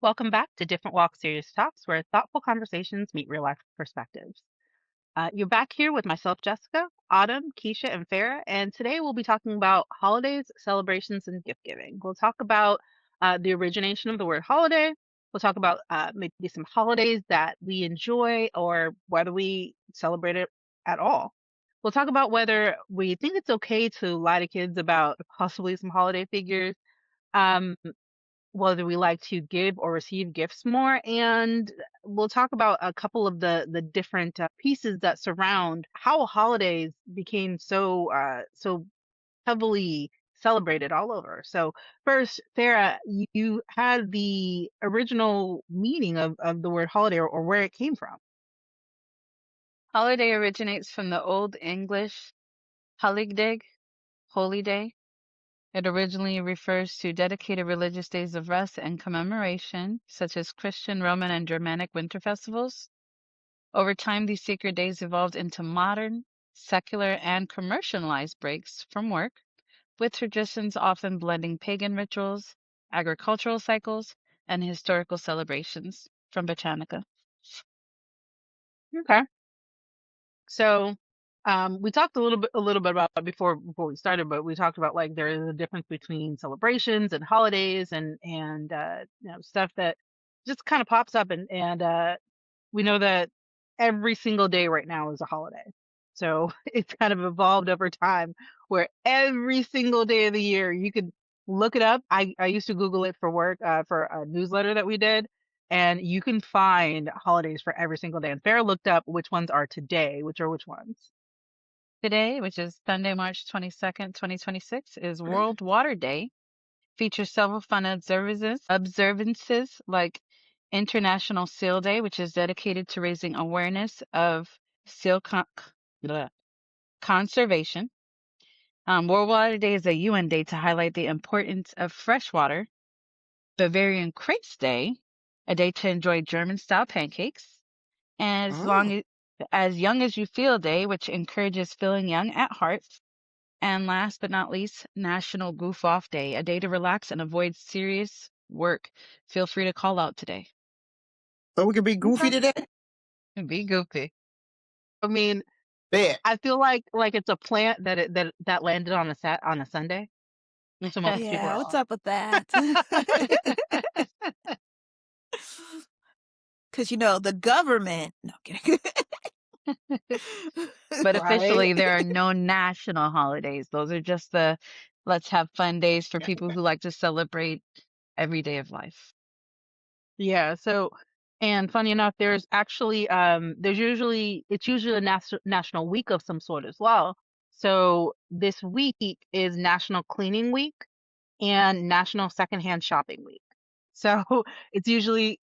Welcome back to Different Walk Serious Talks, where thoughtful conversations meet real life perspectives. You're back here with myself, Jessica, Autumn, Keisha, and Farah, and today we'll be talking about holidays, celebrations, and gift giving. We'll talk about the origination of the word holiday. We'll talk about maybe some holidays that we enjoy or whether we celebrate it at all. We'll talk about whether we think it's okay to lie to kids about possibly some holiday figures. Um, whether we like to give or receive gifts more, and we'll talk about a couple of the different pieces that surround how holidays became so heavily celebrated all over. So first, Farah, you had the original meaning of the word holiday, or where it came from. Holiday originates from the Old English haligdig, holy day. It originally refers to dedicated religious days of rest and commemoration, such as Christian, Roman, and Germanic winter festivals. Over time, these sacred days evolved into modern, secular, and commercialized breaks from work, with traditions often blending pagan rituals, agricultural cycles, and historical celebrations from Botanica. Okay. So, we talked a little bit about it before we started, but we talked about like there is a difference between celebrations and holidays and stuff that just kind of pops up and we know that every single day right now is a holiday. So it's kind of evolved over time where every single day of the year you could look it up. I used to Google it for work, for a newsletter that we did, and you can find holidays for every single day. And Farrah looked up which ones are today, which are which ones. Today, which is Sunday, March 22nd, 2026, is World Water Day. Features several fun observances like International Seal Day, which is dedicated to raising awareness of seal bleh, conservation. World Water Day is a UN day to highlight the importance of fresh water. Bavarian Crepes Day, a day to enjoy German-style pancakes. And Mm. as young as you feel day, which encourages feeling young at heart. And last but not least, National Goof Off Day, a day to relax and avoid serious work. Feel free to call out today. So we can be goofy Okay. today? Be goofy. I mean, Bet. I feel like it's a plant that landed on a Sunday, so most people Yeah, are what's off. up with that? Because, the government. No, I'm kidding. But Right? officially, there are no national holidays. Those are just the let's have fun days for people who like to celebrate every day of life. Yeah. So, and funny enough, it's usually a national week of some sort as well. So this week is National Cleaning Week and National Secondhand Shopping Week. So it's usually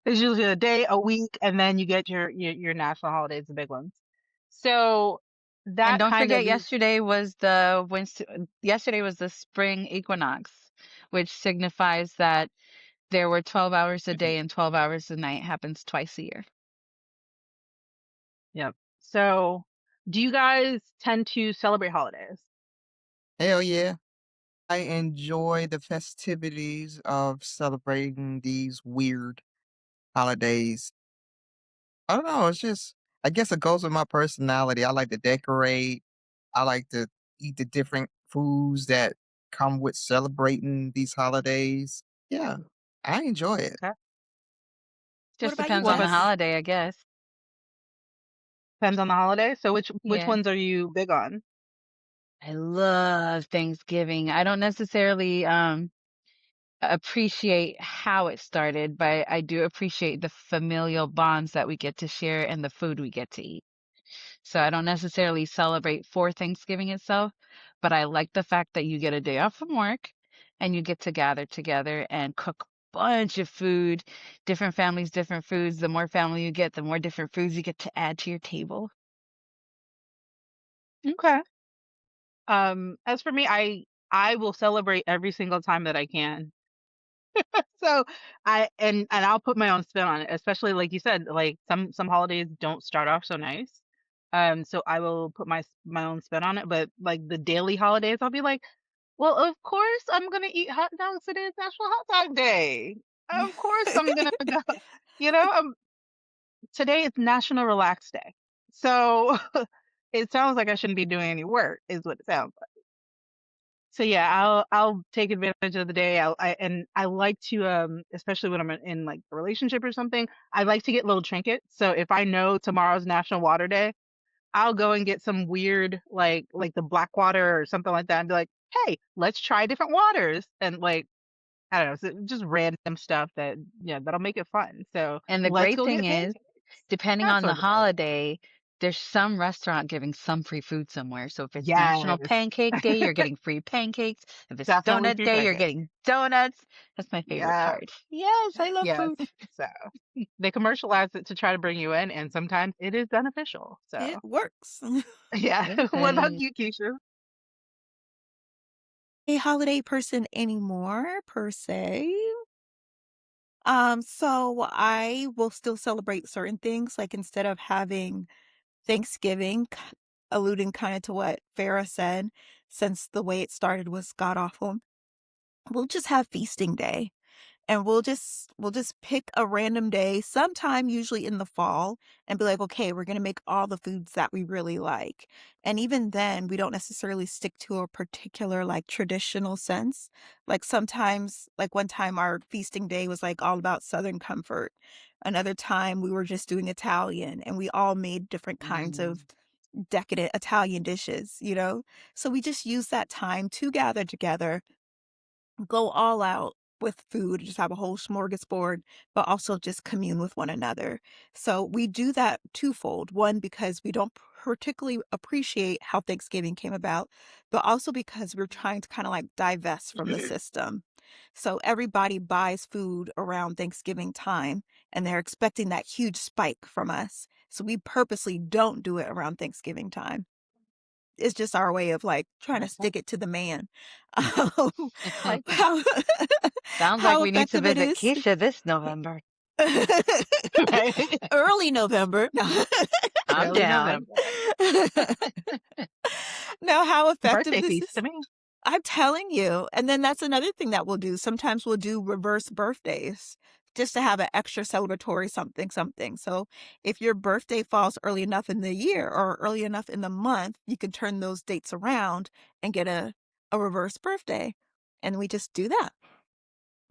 there's usually a day, a week, and then you get your national holidays, the big ones. So And that don't kind forget, of yesterday was the spring equinox, which signifies that there were 12 hours a day and 12 hours a night. Happens twice a year. Yep. So do you guys tend to celebrate holidays? Hell yeah. I enjoy the festivities of celebrating these weird holidays. I don't know, it's just I guess it goes with my personality. I like to decorate. I like to eat the different foods that come with celebrating these holidays. Yeah, I enjoy it. Okay. What Just about you, depends What on the about Jess? holiday, I guess. depends on the holiday? So which Yeah. ones are you big on? I love Thanksgiving. I don't necessarily appreciate how it started, but I do appreciate the familial bonds that we get to share and the food we get to eat. So I don't necessarily celebrate for Thanksgiving itself, but I like the fact that you get a day off from work and you get to gather together and cook a bunch of food, different families, different foods. The more family you get, the more different foods you get to add to your table. Okay. As for me, I will celebrate every single time that I can. So and I'll put my own spin on it, especially like you said, like some holidays don't start off so nice. So I will put my own spin on it, but like the daily holidays, I'll be like, well, of course I'm gonna eat hot dogs today. It's National Hot Dog Day. Of course I'm gonna go. You know, today is National Relax Day. So it sounds like I shouldn't be doing any work, is what it sounds like. So yeah, I'll take advantage of the day. I like to especially when I'm in like a relationship or something, I like to get little trinkets. So if I know tomorrow's National Water Day, I'll go and get some weird like the black water or something like that and be like, "Hey, let's try different waters." And like I don't know, so just random stuff that yeah, that'll make it fun. So And the let's great go thing get is, pancakes. depending That's on what the I'm excited about. holiday, there's some restaurant giving some free food somewhere. So if it's National Yes, Pancake Day, you're getting free pancakes. If it's definitely Donut free Day, you're pancakes. getting donuts. That's my favorite Yeah, part. Yes, I love yes. food. So they commercialize it to try to bring you in, and sometimes it is beneficial. It So works. yeah. What about Listen, you, Keisha? A holiday person anymore, per se. So I will still celebrate certain things, like instead of having Thanksgiving, alluding kind of to what Farah said, since the way it started was god awful, we'll just have feasting day. And we'll just pick a random day, sometime usually in the fall, and be like, okay, we're gonna make all the foods that we really like. And even then, we don't necessarily stick to a particular like traditional sense. Like sometimes, like one time our feasting day was like all about Southern comfort. Another time we were just doing Italian and we all made different kinds Mm. of decadent Italian dishes, you know? So we just use that time to gather together, go all out with food, just have a whole smorgasbord, but also just commune with one another. So we do that twofold. One, because we don't particularly appreciate how Thanksgiving came about, but also because we're trying to kind of like divest from the system. So everybody buys food around Thanksgiving time and they're expecting that huge spike from us. So we purposely don't do it around Thanksgiving time. It's just our way of like trying to Okay. stick it to the man. Um, I like that. how sounds like how we need to effective it visit is. Keisha this November. Right? Early November. No. I'm Early down. November. Now, how effective Birthday this feast to is, me. I'm telling you. And then that's another thing that we'll do. Sometimes we'll do reverse birthdays just to have an extra celebratory something, something. So if your birthday falls early enough in the year or early enough in the month, you can turn those dates around and get a reverse birthday. And we just do that.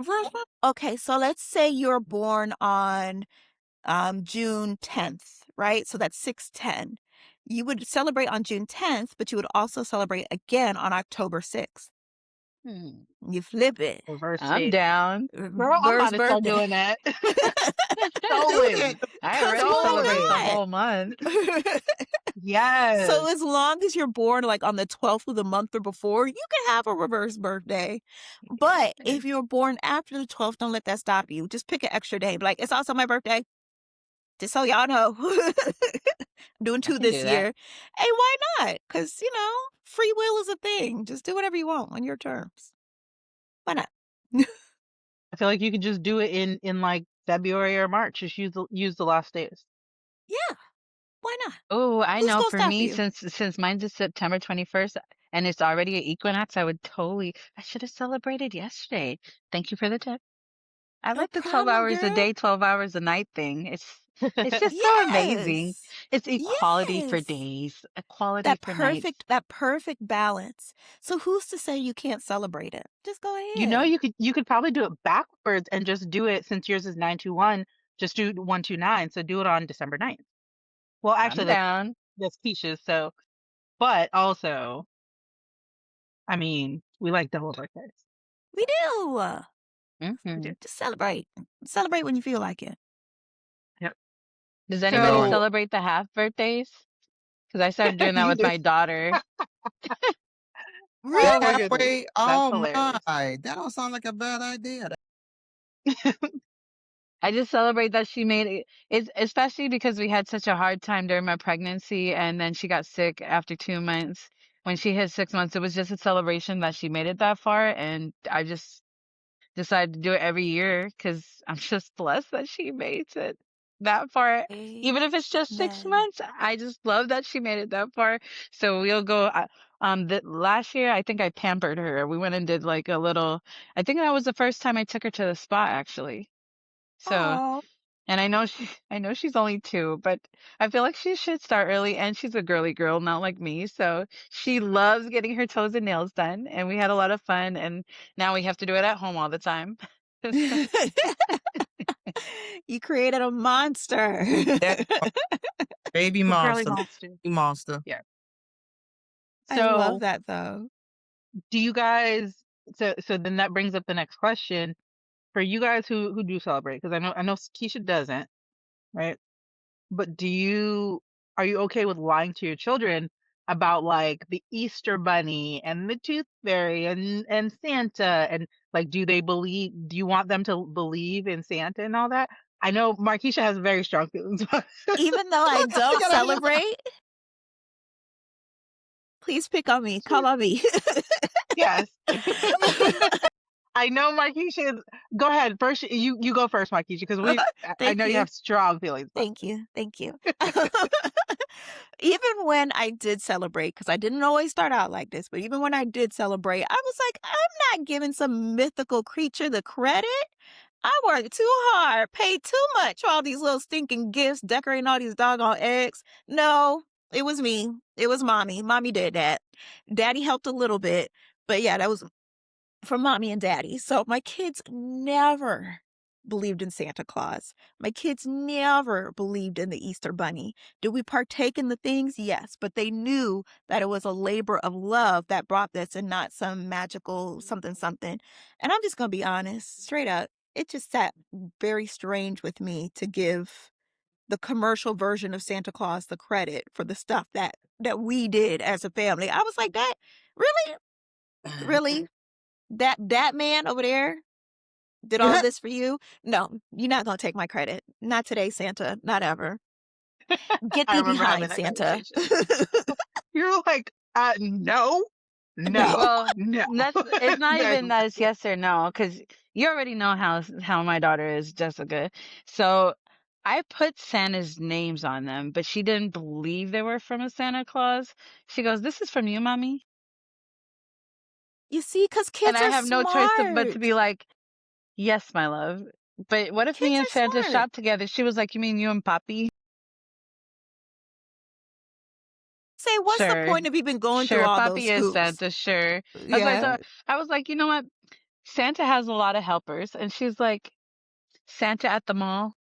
First one? Okay, so let's say you're born on June 10th, right? So that's 6/10. You would celebrate on June 10th, but you would also celebrate again on October 6th. Hmm. You flip it. Reverse I'm date. down. Girl, I'm about Reverse to start birthday. doing that. Do that. Stolen. I Cause already celebrate the Stolen. why whole month. not? Yes. So as long as you're born like on the 12th of the month or before, you can have a reverse birthday. But Yes, if you're born after the 12th, don't let that stop you. Just pick an extra day. Be like, it's also my birthday. Just so y'all know. I'm doing I two can this do that. year. Hey, why not? Because, free will is a thing. Just do whatever you want on your terms. Why not? I feel like you could just do it in like February or March. Just use the last days. Yeah, why not? Oh, I Who's know. going to For stop me, you? since mine's is September 21st and it's already an equinox, I should have celebrated yesterday. Thank you for the tip. I No like the 12 problem, hours a girl. day, 12 hours a night thing. It's just so amazing. Yes. It's equality for Yes. days, equality That for nights. perfect, that perfect balance. So who's to say you can't celebrate it? Just go You know, ahead. you could probably do it backwards and just do it since yours is 9/21. Just do 1/29. So do it on December 9th. Well, I'm actually, down. that's Keisha's. So, but also, I mean, we like double birthdays. We do. We Hmm. do. Just celebrate. Celebrate when you feel like it. Yep. Does anybody So, So celebrate the half birthdays? Because I started doing that you with do. my daughter. the Oh my Really? goodness, halfway, that's oh hilarious. my, that don't sound like a bad idea. I just celebrate that she made it. It's especially because we had such a hard time during my pregnancy, and then she got sick after 2 months. When she hit 6 months, it was just a celebration that she made it that far, and I just decided to do it every year because I'm just blessed that she made it that far. Even if it's just six Amen. months, I just love that she made it that far. So we'll go. Last year, I think I pampered her. We went and did like a little. I think that was the first time I took her to the spa, actually. So, Oh, and I know she's only 2, but I feel like she should start early. And she's a girly girl, not like me. So she loves getting her toes and nails done, and we had a lot of fun. And now we have to do it at home all the time. So, you created a monster. That baby Little girly monster, monster. baby monster. Yeah. I love So, that though. do you guys? So then that brings up the next question for you guys who do celebrate, because I know Keisha doesn't, right? But are you okay with lying to your children about like the Easter bunny and the tooth fairy and Santa, and like do you want them to believe in Santa and all that? I know Markeisha has very strong feelings about it. Even though I I don't gotta have celebrate, please pick on me. Call on me. Yes. I know Markeisha is, go ahead. First you go first, Markeisha, because I Thank know you you. have strong feelings about Thank you. Thank you. Even when I did celebrate, because I didn't always start out like this, but even when I did celebrate, I was like, I'm not giving some mythical creature the credit. I worked too hard, paid too much for all these little stinking gifts, decorating all these doggone eggs. No, it was me. It was mommy. Mommy did that. Daddy helped a little bit, but yeah, that was from mommy and daddy. So my kids never believed in Santa Claus. My kids never believed in the Easter Bunny. Did we partake in the things? Yes, but they knew that it was a labor of love that brought this and not some magical something something. And I'm just going to be honest, straight up. It just sat very strange with me to give the commercial version of Santa Claus the credit for the stuff that we did as a family. I was like, that really? Really? That man over there did all it. this for you? No, you're not gonna take my credit. Not today, Santa. Not ever. it. Get I thee remember having behind, that Santa. conversation. You're like, no, No. no, well, no. it's not No. even that it's yes or no, because you already know how my daughter is, Jessica. So I put Santa's names on them, but she didn't believe they were from a Santa Claus. She goes, "This is from you, mommy," You see, because and kids I are have no choice but to smart. be like, "Yes, my love." But what if me Kids and are Santa smart. shop together? She was like, "You mean you and Poppy?" Say, what's the Sure, point of even going through sure. all Poppy those is hoops? Santa. Sure. That's why Yeah. I was like, you know what? Santa has a lot of helpers, and she's like, Santa at the mall.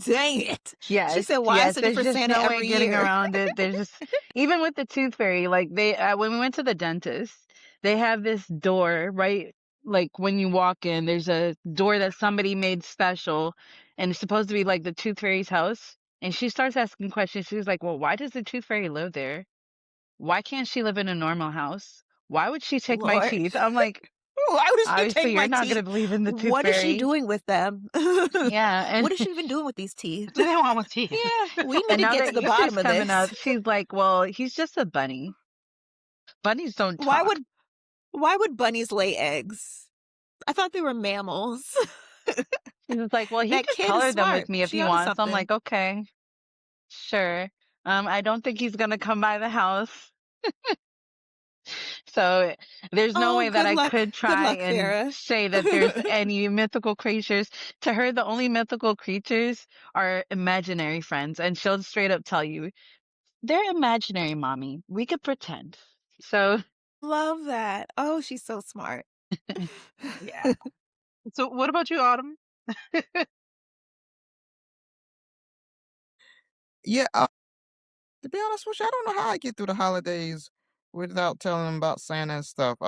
Dang it. She Yes, said, why is yes. a There's different just Santa no way every getting year? around it. There's just even with the tooth fairy, like they when we went to the dentist, they have this door right, like when you walk in, there's a door that somebody made special, and it's supposed to be like the tooth fairy's house. And she starts asking questions. She's like, "Well, why does the tooth fairy live there? Why can't she live in a normal house? Why would she take my Lord. teeth?" I'm like, Why would she take obviously, you're my not teeth? gonna believe in the tooth What is she fairy. doing with them? Yeah, and What is she even doing with these teeth? Do they want with teeth? yeah. We need And to now get to that the Easter's bottom of coming this. up, she's like, well, he's just a bunny. Bunnies don't Why talk. would why would bunnies lay eggs? I thought they were mammals. She's just like, well, he That could kid is color them with smart. me if She he onto wants. I'm something. like, okay, sure. I don't think he's gonna come by the house. So there's no Oh, way that good I luck. could Good try luck, and Farah. say that there's any mythical creatures. To her, the only mythical creatures are imaginary friends, and she'll straight up tell you, they're imaginary, mommy. We could pretend. So Love that. Oh, she's so smart. Yeah. So what about you, Autumn? Yeah, to be honest with you, I don't know how I get through the holidays without telling them about Santa and stuff.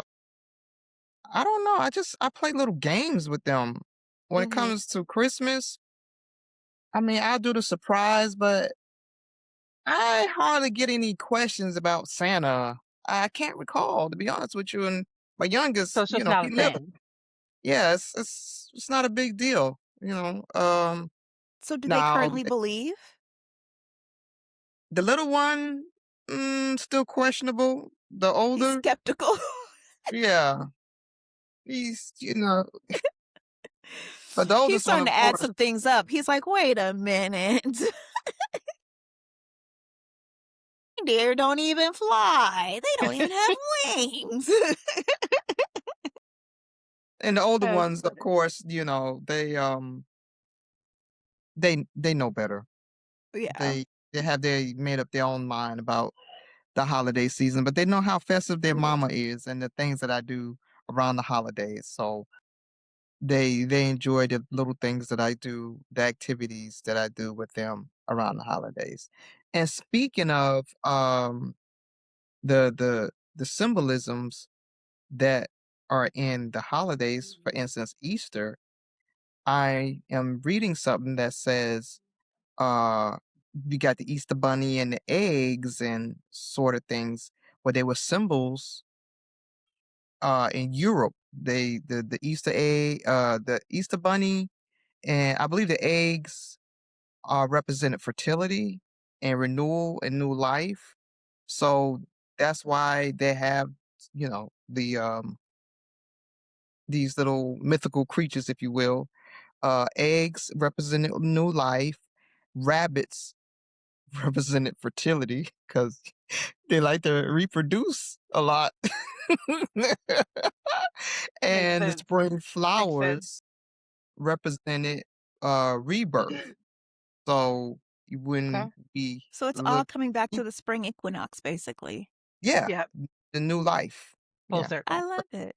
I don't know. I play little games with them. When it Hmm. comes to Christmas, I mean, I'll do the surprise, but I hardly get any questions about Santa. I can't recall, to be honest with you. And my So youngest, it's just not he a little. thing. Yeah, it's not a big deal. So do they Now currently believe? the little one, still questionable. The He's older, skeptical. yeah, he's but the He's oldest one, starting of to add course. some things up. He's like, wait a minute. reindeer don't even fly. They don't even have wings. And the older That's ones, of funny. course, they know better. Yeah. They made up their own mind about the holiday season, but they know how festive their mama is and the things that I do around the holidays. So they enjoy the little things that I do, the activities that I do with them around the holidays. And speaking of the symbolisms that are in the holidays, for instance, Easter, I am reading something that says uh we got the Easter bunny and the eggs and sort of things where they were symbols in Europe. The Easter egg, the Easter bunny, and I believe the eggs represented fertility and renewal and new life. So that's why they have, these little mythical creatures, if you will. Eggs represented new life. Rabbits represented fertility because they like to reproduce a lot. Makes And the sense. spring Makes sense. flowers represented rebirth. So you Okay. wouldn't be So it's all look coming back to the spring equinox, basically. yeah, Yeah. the new life. Full Yeah. I circle. love it.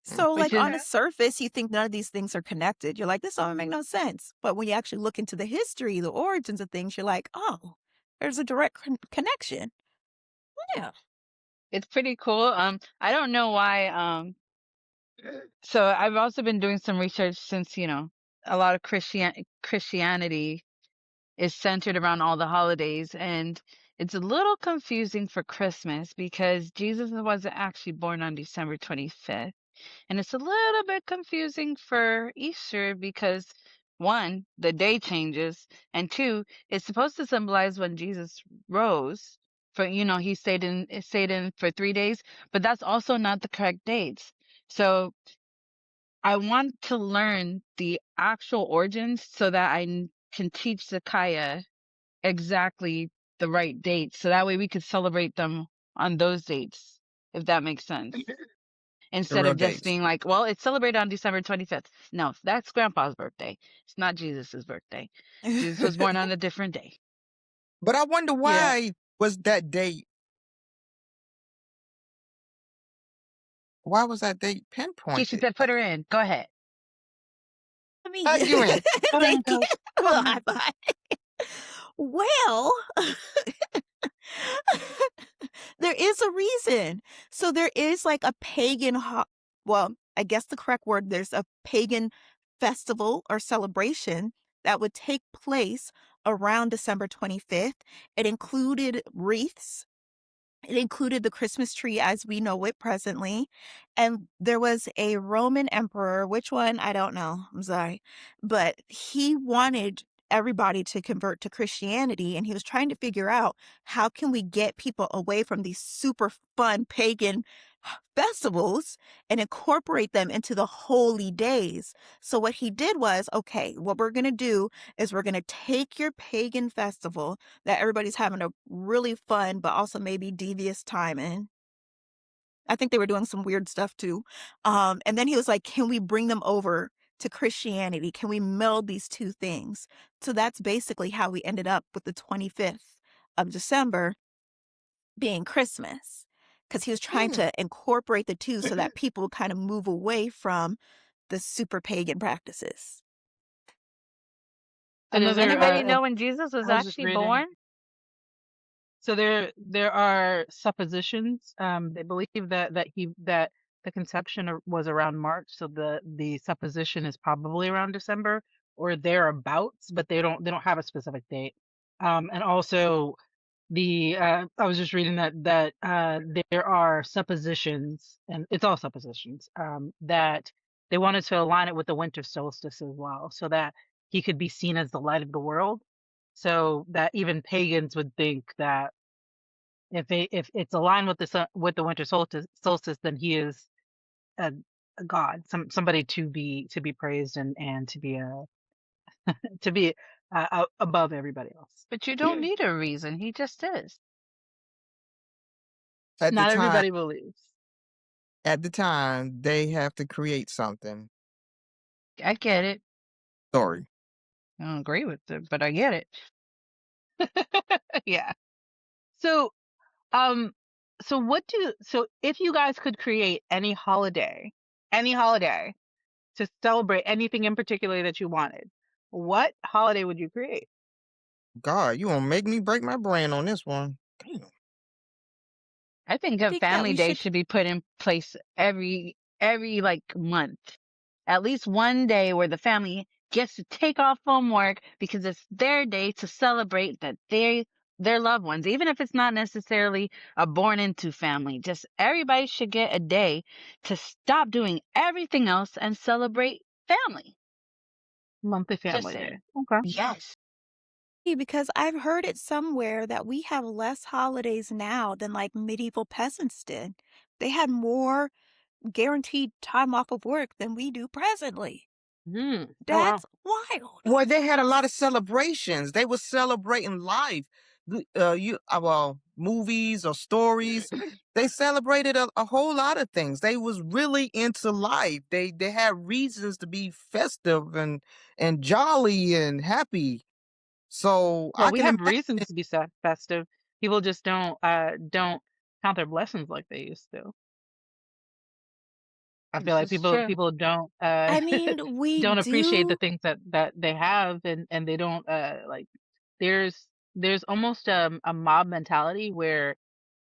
Mm. So, Which like is on the surface, you think none of these things are connected. You're like, this don't make no sense. But when you actually look into the history, the origins of things, you're like, oh, there's a direct connection. Yeah. It's pretty cool. I don't know why. So I've also been doing some research since, a lot of Christianity is centered around all the holidays, and it's a little confusing for Christmas because Jesus wasn't actually born on December 25th. And it's a little bit confusing for Easter because one, the day changes, and two, it's supposed to symbolize when Jesus rose. For he stayed in for 3 days, but that's also not the correct dates. So I want to learn the actual origins so that can teach Zakaya exactly the right dates, so that way we could celebrate them on those dates, if that makes sense. The Instead real of just dates. being like, well, it's celebrated on December 25th. No, that's Grandpa's birthday. It's not Jesus's birthday. Jesus was born on a different day. But I wonder yeah. why was that date Keisha pinpointed? said, put her in. Go ahead. I mean, Tag you in. Go thank ahead, you. go. Go Well, high ahead. five. Well, there is a reason. So there is like a pagan, well, I guess the correct word, there's a pagan festival or celebration that would take place around December 25th. It included wreaths. It included the Christmas tree as we know it presently. And there was a Roman emperor, which one? I don't know. I'm sorry. But he wanted everybody to convert to Christianity. And he was trying to figure out how can we get people away from these super fun pagan festivals and incorporate them into the holy days. So what he did was, okay, what we're going to do is we're going to take your pagan festival that everybody's having a really fun, but also maybe devious time in. I think they were doing some weird stuff too. And then he was like, can we bring them over to Christianity? Can we meld these two things? So that's basically how we ended up with the 25th of December being Christmas, because he was trying Hmm. to incorporate the two so that people would kind of move away from the super pagan practices. So And does those are anybody know when Jesus was I was just actually reading. born? So there are suppositions. They believe that the conception was around March, so the supposition is probably around December or thereabouts, but they don't have a specific date. And also the I was just reading that there are suppositions, and it's all suppositions, that they wanted to align it with the winter solstice as well, so that he could be seen as the light of the world. So that even pagans would think that if it's aligned with the with the winter solstice, then he is a, a god, somebody to be praised and to be above everybody else. But you don't need a reason. He just is. At the Not time everybody believes. at the time, they have to create something. I get it. Sorry. I don't agree with it, but I get it. Yeah. So, um, so if you guys could create any holiday to celebrate anything in particular that you wanted, what holiday would you create? God, you gonna make me break my brain on this one. Damn. I think I a think that family we day should should be put in place every like month. At least one day where the family gets to take off from work because it's their day to celebrate that their loved ones, even if it's not necessarily a born into family. Just everybody should get a day to stop doing everything else and celebrate family. Monthly Just Family Day. saying. Okay. Yes. because I've heard it somewhere that we have less holidays now than like medieval peasants did. They had more guaranteed time off of work than we do presently. Oh wow. That's wild. Well, they had a lot of celebrations. They were celebrating life. Well, movies or stories. They celebrated a whole lot of things. They was really into life. They had reasons to be festive and jolly and happy. So Well, I we can have imagine. reasons to be festive. People just don't count their blessings like they used to. I feel This like is people true. people don't I mean, we don't appreciate the do. things that they have, and they don't like there's almost a mob mentality where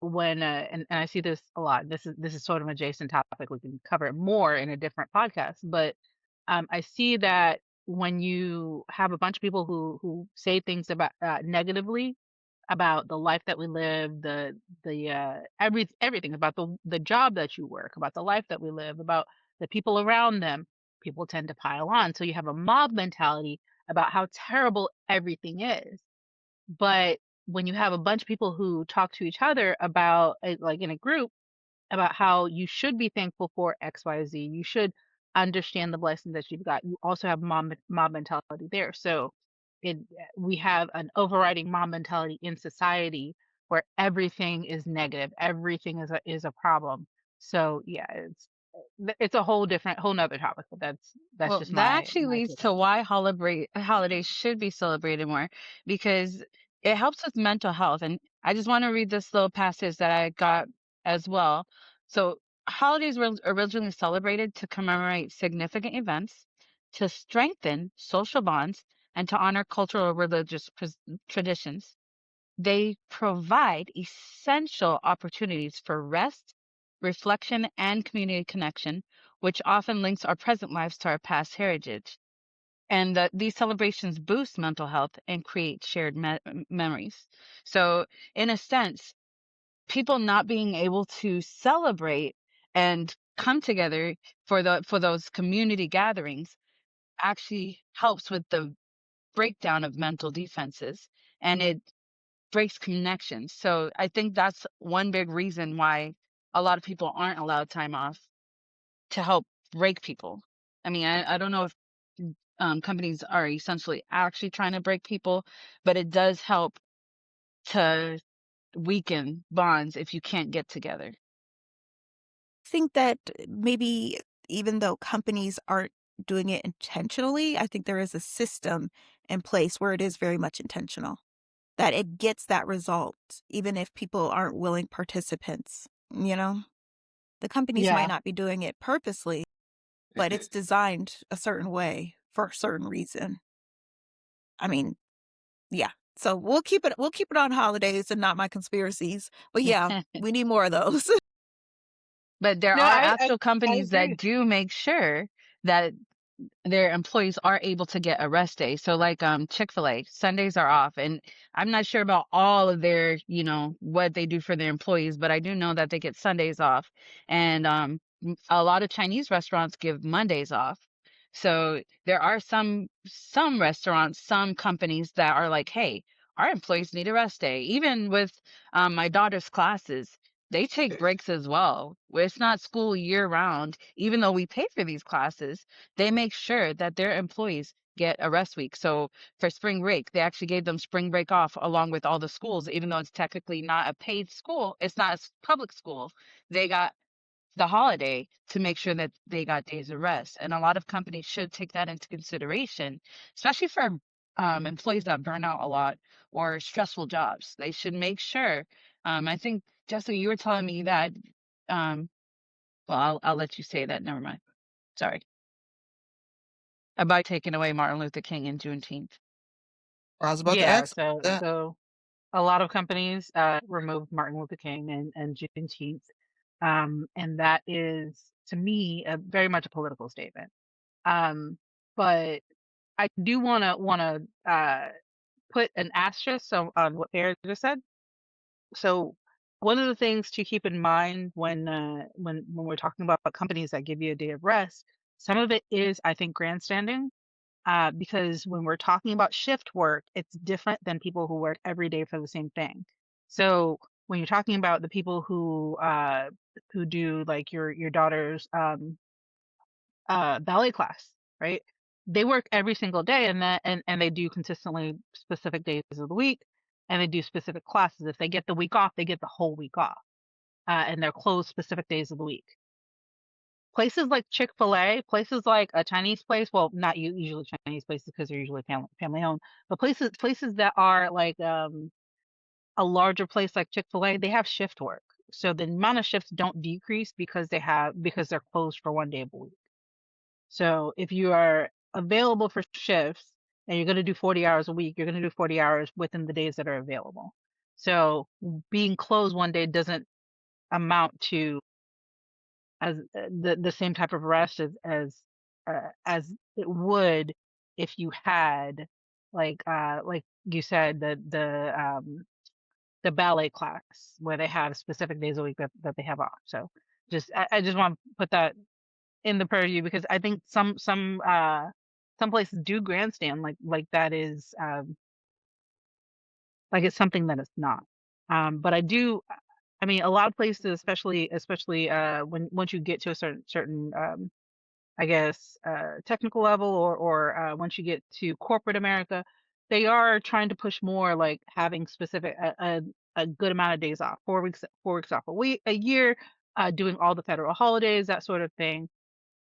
when and I see this a lot. This is sort of an adjacent topic. We can cover it more in a different podcast, but I see that when you have a bunch of people who say things about negatively about the life that we live, everything about the job that you work, about the life that we live, about the people around them, people tend to pile on. So you have a mob mentality about how terrible everything is. But when you have a bunch of people who talk to each other about like in a group about how you should be thankful for XYZ. You should understand the blessings that you've got. You also have mob mentality there. So it we have an overriding mob mentality in society where everything is negative, everything is a problem. So yeah, it's a whole nother topic, but that's Well, just that my actually my leads take to on it. why holidays should be celebrated more because it helps with mental health. And I just want to read this little passage that I got as well. So, holidays were originally celebrated to commemorate significant events, to strengthen social bonds, and to honor cultural or religious traditions. They provide essential opportunities for rest, reflection, and community connection, which often links our present lives to our past heritage. And these celebrations boost mental health and create shared memories. So, in a sense, people not being able to celebrate and come together for those community gatherings actually helps with the breakdown of mental defenses, and it breaks connections. So I think that's one big reason why a lot of people aren't allowed time off to help break people. I mean, I don't know if companies are essentially actually trying to break people, but it does help to weaken bonds if you can't get together. Think that maybe even though companies aren't doing it intentionally, I think there is a system in place where it is very much intentional, that it gets that result, even if people aren't willing participants, you know? The companies might Yeah. not be doing it purposely, but it's designed a certain way for a certain reason. I mean, yeah. So we'll keep it on holidays and not my conspiracies. But yeah, we need more of those. But there No, are I actual I companies that agree. do make sure that their employees are able to get a rest day. So like Chick-fil-A, Sundays are off. And I'm not sure about all of their, what they do for their employees, but I do know that they get Sundays off. And a lot of Chinese restaurants give Mondays off. So there are some restaurants, some companies that are like, hey, our employees need a rest day. Even with my daughter's classes, they take breaks as well. Where it's not school year round, even though we pay for these classes, they make sure that their employees get a rest week. So for spring break, they actually gave them spring break off along with all the schools, even though it's technically not a paid school, it's not a public school. They got the holiday to make sure that they got days of rest. And a lot of companies should take that into consideration, especially for employees that burn out a lot or stressful jobs. They should make sure. I think, Jessica, you were telling me that. Um, well, I'll let you say that. Never mind. Sorry. About taking away Martin Luther King and Juneteenth. I was about to Yeah, ask so that. so a lot of companies removed Martin Luther King and Juneteenth, and that is to me very much a political statement. Um, but I do want to put an asterisk on what Farrah just said. So one of the things to keep in mind when we're talking about companies that give you a day of rest, some of it is, I think, grandstanding. Because when we're talking about shift work, it's different than people who work every day for the same thing. So when you're talking about the people who do like your daughter's ballet class, right? They work every single day and they do consistently specific days of the week and they do specific classes. If they get the week off, they get the whole week off. And they're closed specific days of the week. Places like Chick-fil-A, places like a Chinese place, well, not usually Chinese places because they're usually family owned, but places that are like a larger place like Chick-fil-A, they have shift work. So the amount of shifts don't decrease because they're closed for one day a week. So if you are available for shifts and you're going to do 40 hours a week, you're going to do 40 hours within the days that are available. So being closed one day doesn't amount to as the same type of rest as it would if you had like you said the ballet class where they have specific days a week that they have off. So I just want to put that in the purview because I think some places do grandstand like that is like it's something that it's not. But I mean a lot of places especially when once you get to a certain I guess technical level or once you get to corporate America, they are trying to push more like having specific a good amount of days off, 4 weeks off a year, doing all the federal holidays, that sort of thing.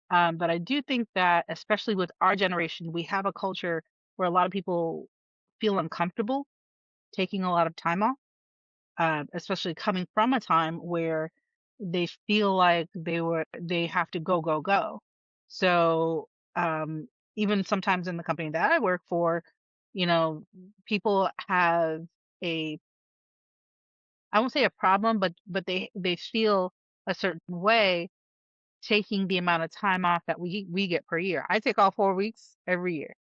But I do think that, especially with our generation, we have a culture where a lot of people feel uncomfortable taking a lot of time off, especially coming from a time where they feel like they have to go, go, go. So even sometimes in the company that I work for, you know, people have a, I won't say a problem, but they feel a certain way taking the amount of time off that we get per year. I take off 4 weeks every year.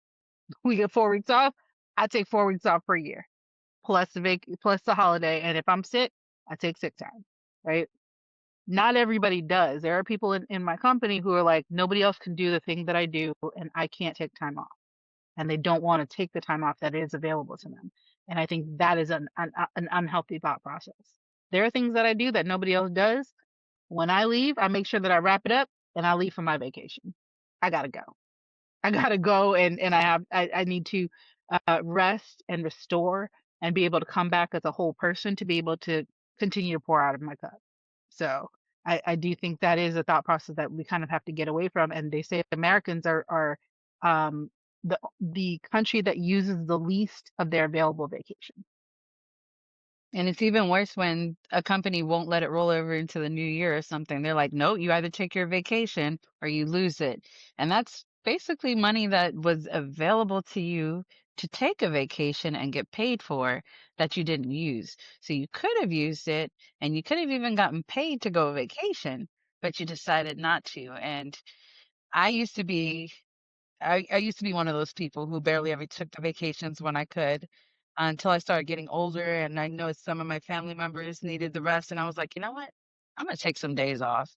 We get 4 weeks off. I take 4 weeks off per year, plus the holiday. And if I'm sick, I take sick time. Right? Not everybody does. There are people in my company who are like, nobody else can do the thing that I do, and I can't take time off. And they don't want to take the time off that is available to them. And I think that is an unhealthy thought process. There are things that I do that nobody else does. When I leave, I make sure that I wrap it up and I leave for my vacation. I gotta go. I gotta go and I need to rest and restore and be able to come back as a whole person to be able to continue to pour out of my cup. So I do think that is a thought process that we kind of have to get away from. And they say Americans are the country that uses the least of their available vacation. And it's even worse when a company won't let it roll over into the new year or something. They're like, no, you either take your vacation or you lose it. And that's basically money that was available to you to take a vacation and get paid for that you didn't use. So you could have used it and you could have even gotten paid to go on vacation, but you decided not to. And I used to be I used to be one of those people who barely ever took the vacations when I could until I started getting older and I noticed some of my family members needed the rest and I was like, you know what? I'm gonna take some days off.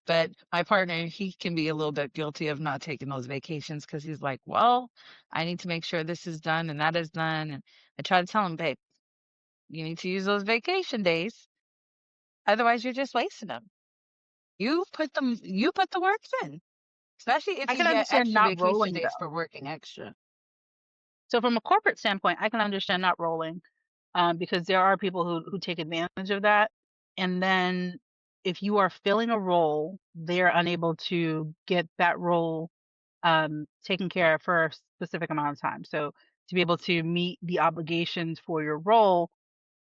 But my partner, he can be a little bit guilty of not taking those vacations because he's like, well, I need to make sure this is done and that is done. And I try to tell him, babe, you need to use those vacation days Otherwise, you're just wasting them. You put the work in, especially if I you can get understand extra not vacation rolling days though. for working extra. So from a corporate standpoint, I can understand not rolling, because there are people who take advantage of that. And then if you are filling a role, they're unable to get that role taken care of for a specific amount of time. So to be able to meet the obligations for your role,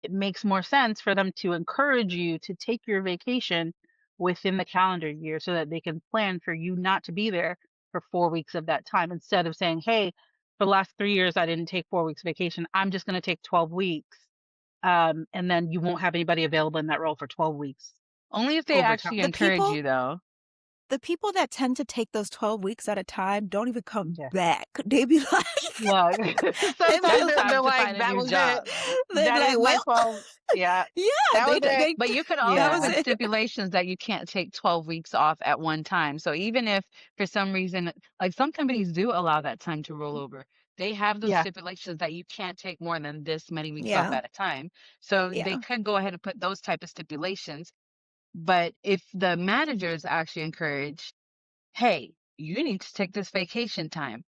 it makes more sense for them to encourage you to take your vacation within the calendar year so that they can plan for you not to be there for 4 weeks of that time instead of saying, hey, for the last 3 years, I didn't take 4 weeks vacation. I'm just going to take 12 weeks. And then you won't have anybody available in that role for 12 weeks Only if they over actually time. The encourage people you, though. the people that tend to take those 12 weeks at a time don't even come Yeah. back. They be like, Look, they be That's sometimes they're time to like, find a that new was it. job. they be That like, is my well, 12. Yeah, yeah, that was it. But you could that also was Yeah. put it. stipulations that you can't take 12 weeks off at one time. So even if for some reason, like some companies do allow that time to roll over, they have those Yeah. stipulations that you can't take more than this many weeks off Yeah, at a time. So they yeah, could go ahead and put those type of stipulations. But if the managers actually encourage, hey, you need to take this vacation time,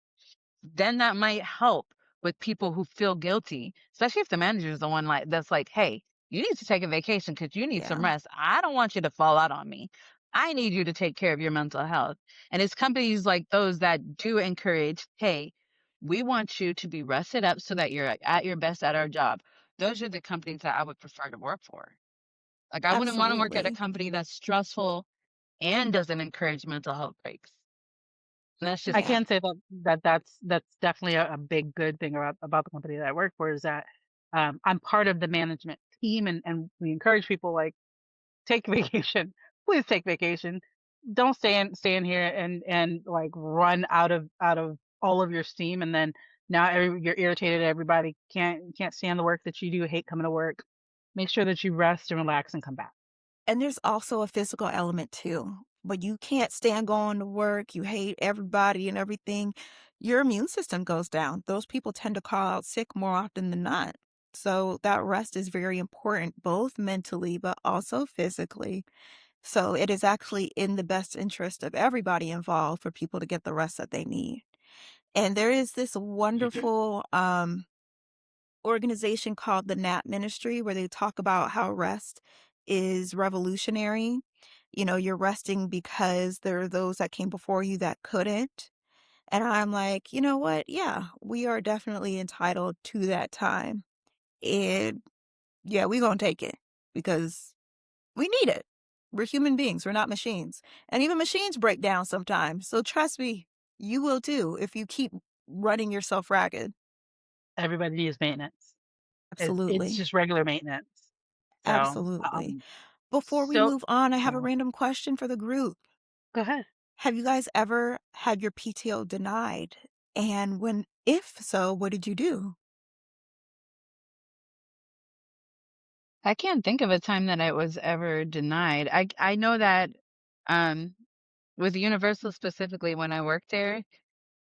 then that might help with people who feel guilty, especially if the manager is the one like that's like, hey, you need to take a vacation because you need some yeah, rest. I don't want you to fall out on me. I need you to take care of your mental health. And it's companies like those that do encourage, hey, we want you to be rested up so that you're at your best at our job. Those are the companies that I would prefer to work for. Like I wouldn't want to work at a absolutely. company that's stressful and doesn't encourage mental health breaks. And that's I just Yeah, me. can say that's definitely a big good thing about the company that I work for is that I'm part of the management team and we encourage people like take vacation. Please take vacation. Don't stay in here and like run out of all of your steam and then now you're irritated at everybody can't stand the work that you do, hate coming to work. Make sure that you rest and relax and come back. and there's also a physical element too. But you can't stand going to work, you hate everybody and everything, your immune system goes down. Those people tend to call out sick more often than not. So that rest is very important, both mentally but also physically. So it is actually in the best interest of everybody involved for people to get the rest that they need. And there is this wonderful organization called the Nap Ministry where they talk about how rest is revolutionary. You know, you're resting because there are those that came before you that couldn't. And I'm like, you know what? Yeah, we are definitely entitled to that time. And yeah, we're going to take it because we need it. We're human beings, we're not machines. And even machines break down sometimes. So trust me, you will too if you keep running yourself ragged. Everybody needs maintenance. It's Absolutely. just regular maintenance. So, Absolutely. um, Before we so move on, I have a oh, random question for the group. go ahead. Have you guys ever had your PTO denied? And when, if so, what did you do? I can't think of a time that I was ever denied. I know that um with Universal specifically when I worked there,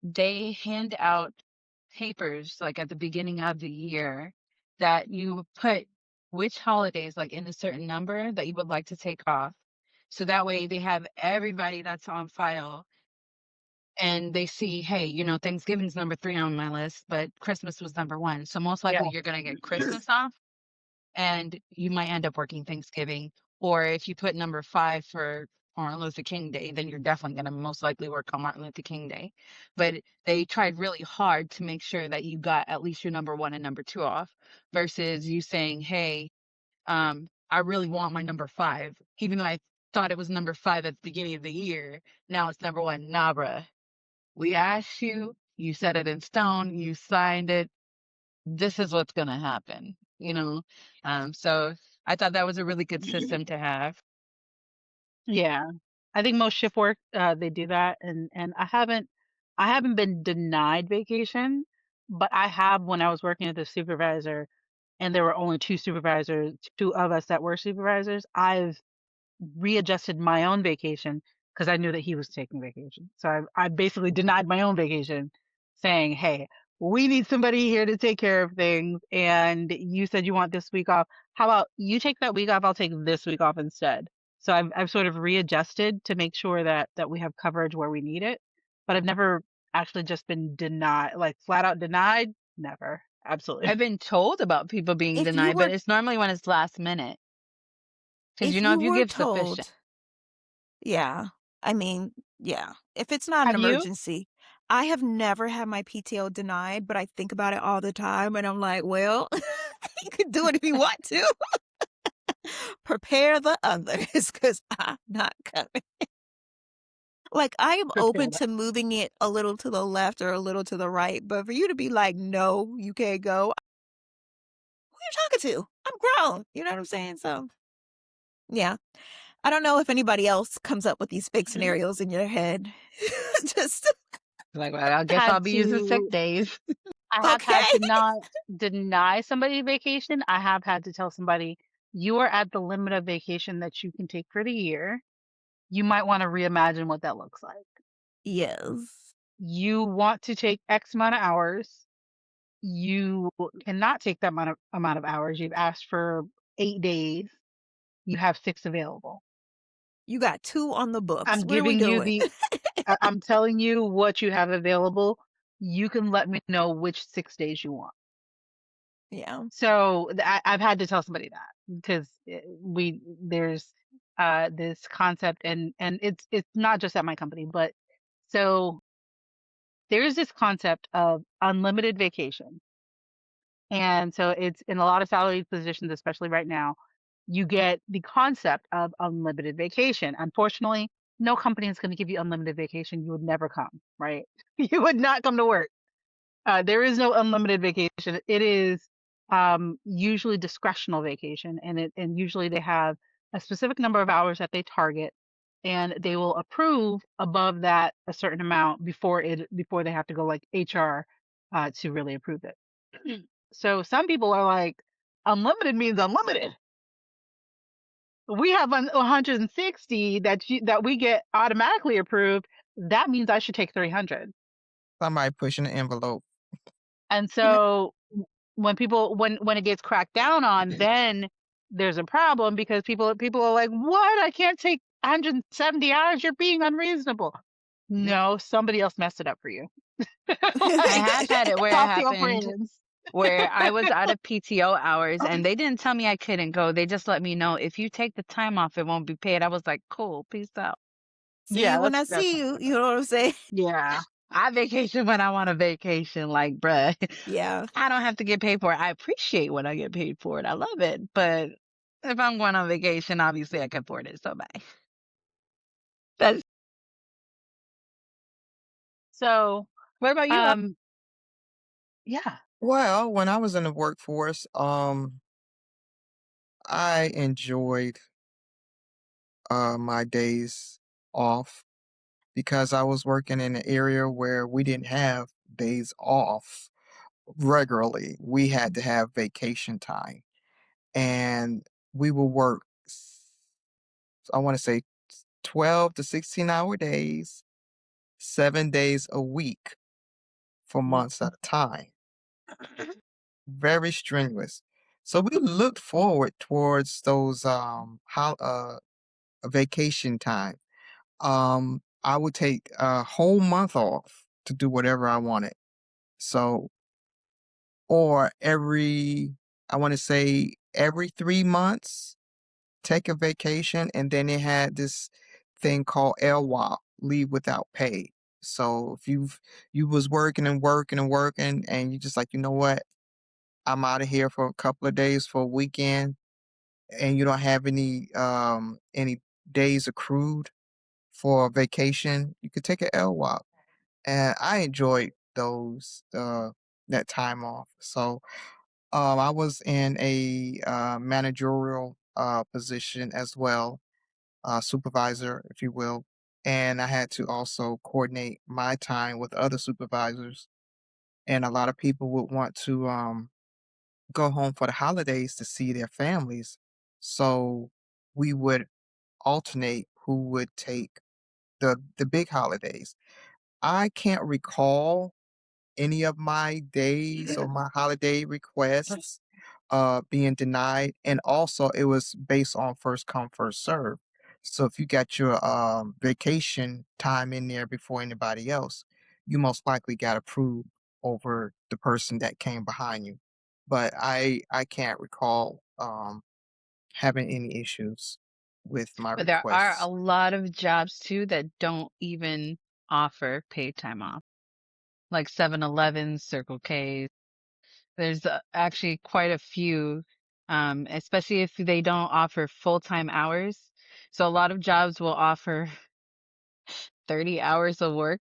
they hand out papers like at the beginning of the year that you put which holidays like in a certain number that you would like to take off. So that way they have everybody that's on file and they see, hey, Thanksgiving's number 3 on my list, but Christmas was number 1. So most Yeah. likely you're going to get Christmas off and you might end up working Thanksgiving. Or if you put number 5 for Martin Luther King Day, then you're definitely going to most likely work on Martin Luther King Day. But they tried really hard to make sure that you got at least your number 1 and number 2 off versus you saying, hey, I really want my number 5, even though I thought it was number 5 at the beginning of the year. Now it's number 1. Nah, bruh. We asked you, you set it in stone, you signed it, this is what's going to happen, you know? So I thought that was a really good system to have. Yeah. I think most shift work they do that and I haven't been denied vacation, but I have when I was working as a supervisor and there were only two of us that were supervisors, I've readjusted my own vacation because I knew that he was taking vacation. So I basically denied my own vacation saying, "Hey, we need somebody here to take care of things. And you said you want this week off. How about you take that week off? I'll take this week off instead. So I've sort of readjusted to make sure that we have coverage where we need it. But I've never actually just been denied, like flat out denied. Never. Absolutely. I've been told about people being If you denied, but were it's normally when it's last minute. Because if you know, you if you were give sufficient, told, yeah. I mean, yeah. If it's not an have you? emergency, I have never had my PTO denied, but I think about it all the time and I'm like, well, you can do it if you want to. Prepare the others because I'm not coming. Like, I am Prepare open that. to moving it a little to the left or a little to the right, but for you to be like, no, you can't go, who are you talking to? I'm grown. You know what I'm saying? So, yeah. I don't know if anybody else comes up with these fake scenarios in your head. Just Like, well, I guess Had I'll be using sick to days. I have had okay. to not deny somebody vacation. I have had to tell somebody you are at the limit of vacation that you can take for the year. You might want to reimagine what that looks like. Yes. You want to take X amount of hours. You cannot take that amount of hours. You've asked for 8 days. You have 6 available. You got 2 on the books. I'm What are we giving you doing? I'm telling you what you have available. You can let me know which 6 days you want. Yeah. So I've had to tell somebody that because there's this concept and it's not just at my company, but so there's this concept of unlimited vacation. And so it's in a lot of salaried positions, especially right now, you get the concept of unlimited vacation. Unfortunately, no company is going to give you unlimited vacation. You would never come, right? You would not come to work. There is no unlimited vacation. It is usually discretional vacation, and usually they have a specific number of hours that they target, and they will approve above that a certain amount before they have to go like HR to really approve it. So some people are like, unlimited means unlimited. We have 160 that we get automatically approved. That means I should take 300. Somebody pushing the envelope. And Yeah. so when people when it gets cracked down on, then there's a problem because people are like, "What? I can't take 170 hours. You're being unreasonable." No, somebody else messed it up for you. I Like, have had it where it talk to your happened friends. where I was out of PTO hours and they didn't tell me I couldn't go. They just let me know if you take the time off, it won't be paid. I was like, cool, peace out. See Yeah, you when I that's see not you. good. You know what I'm saying? Yeah. I vacation when I want a vacation. Like, bruh, Yeah. I don't have to get paid for it. I appreciate when I get paid for it. I love it. But if I'm going on vacation, obviously I can afford it. So bye. That's So, what about you? um, yeah. Well, when I was in the workforce, I enjoyed my days off because I was working in an area where we didn't have days off regularly. We had to have vacation time, and we would work, I want to say 12 to 16-hour days, 7 days a week for months at a time. Very strenuous. So we looked forward towards those how vacation time. I would take a whole month off to do whatever I wanted. So, or I want to say every 3 months, take a vacation. And then they had this thing called LWOP, leave without pay. So if you was working and working and working and you just like, you know what, I'm out of here for a couple of days for a weekend and you don't have any days accrued for vacation, you could take an LWOP. And I enjoyed that time off. So I was in a managerial position as well, supervisor, if you will. And I had to also coordinate my time with other supervisors. And a lot of people would want to go home for the holidays to see their families. So we would alternate who would take the big holidays. I can't recall any of my days or my holiday requests being denied. And also, it was based on first come, first serve. So if you got your vacation time in there before anybody else, you most likely got approved over the person that came behind you. But I can't recall having any issues with my But there are a requests. lot of jobs too that don't even offer paid time off, like 7-Eleven, Circle K. There's actually quite a few, especially if they don't offer full-time hours. So a lot of jobs will offer 30 hours of work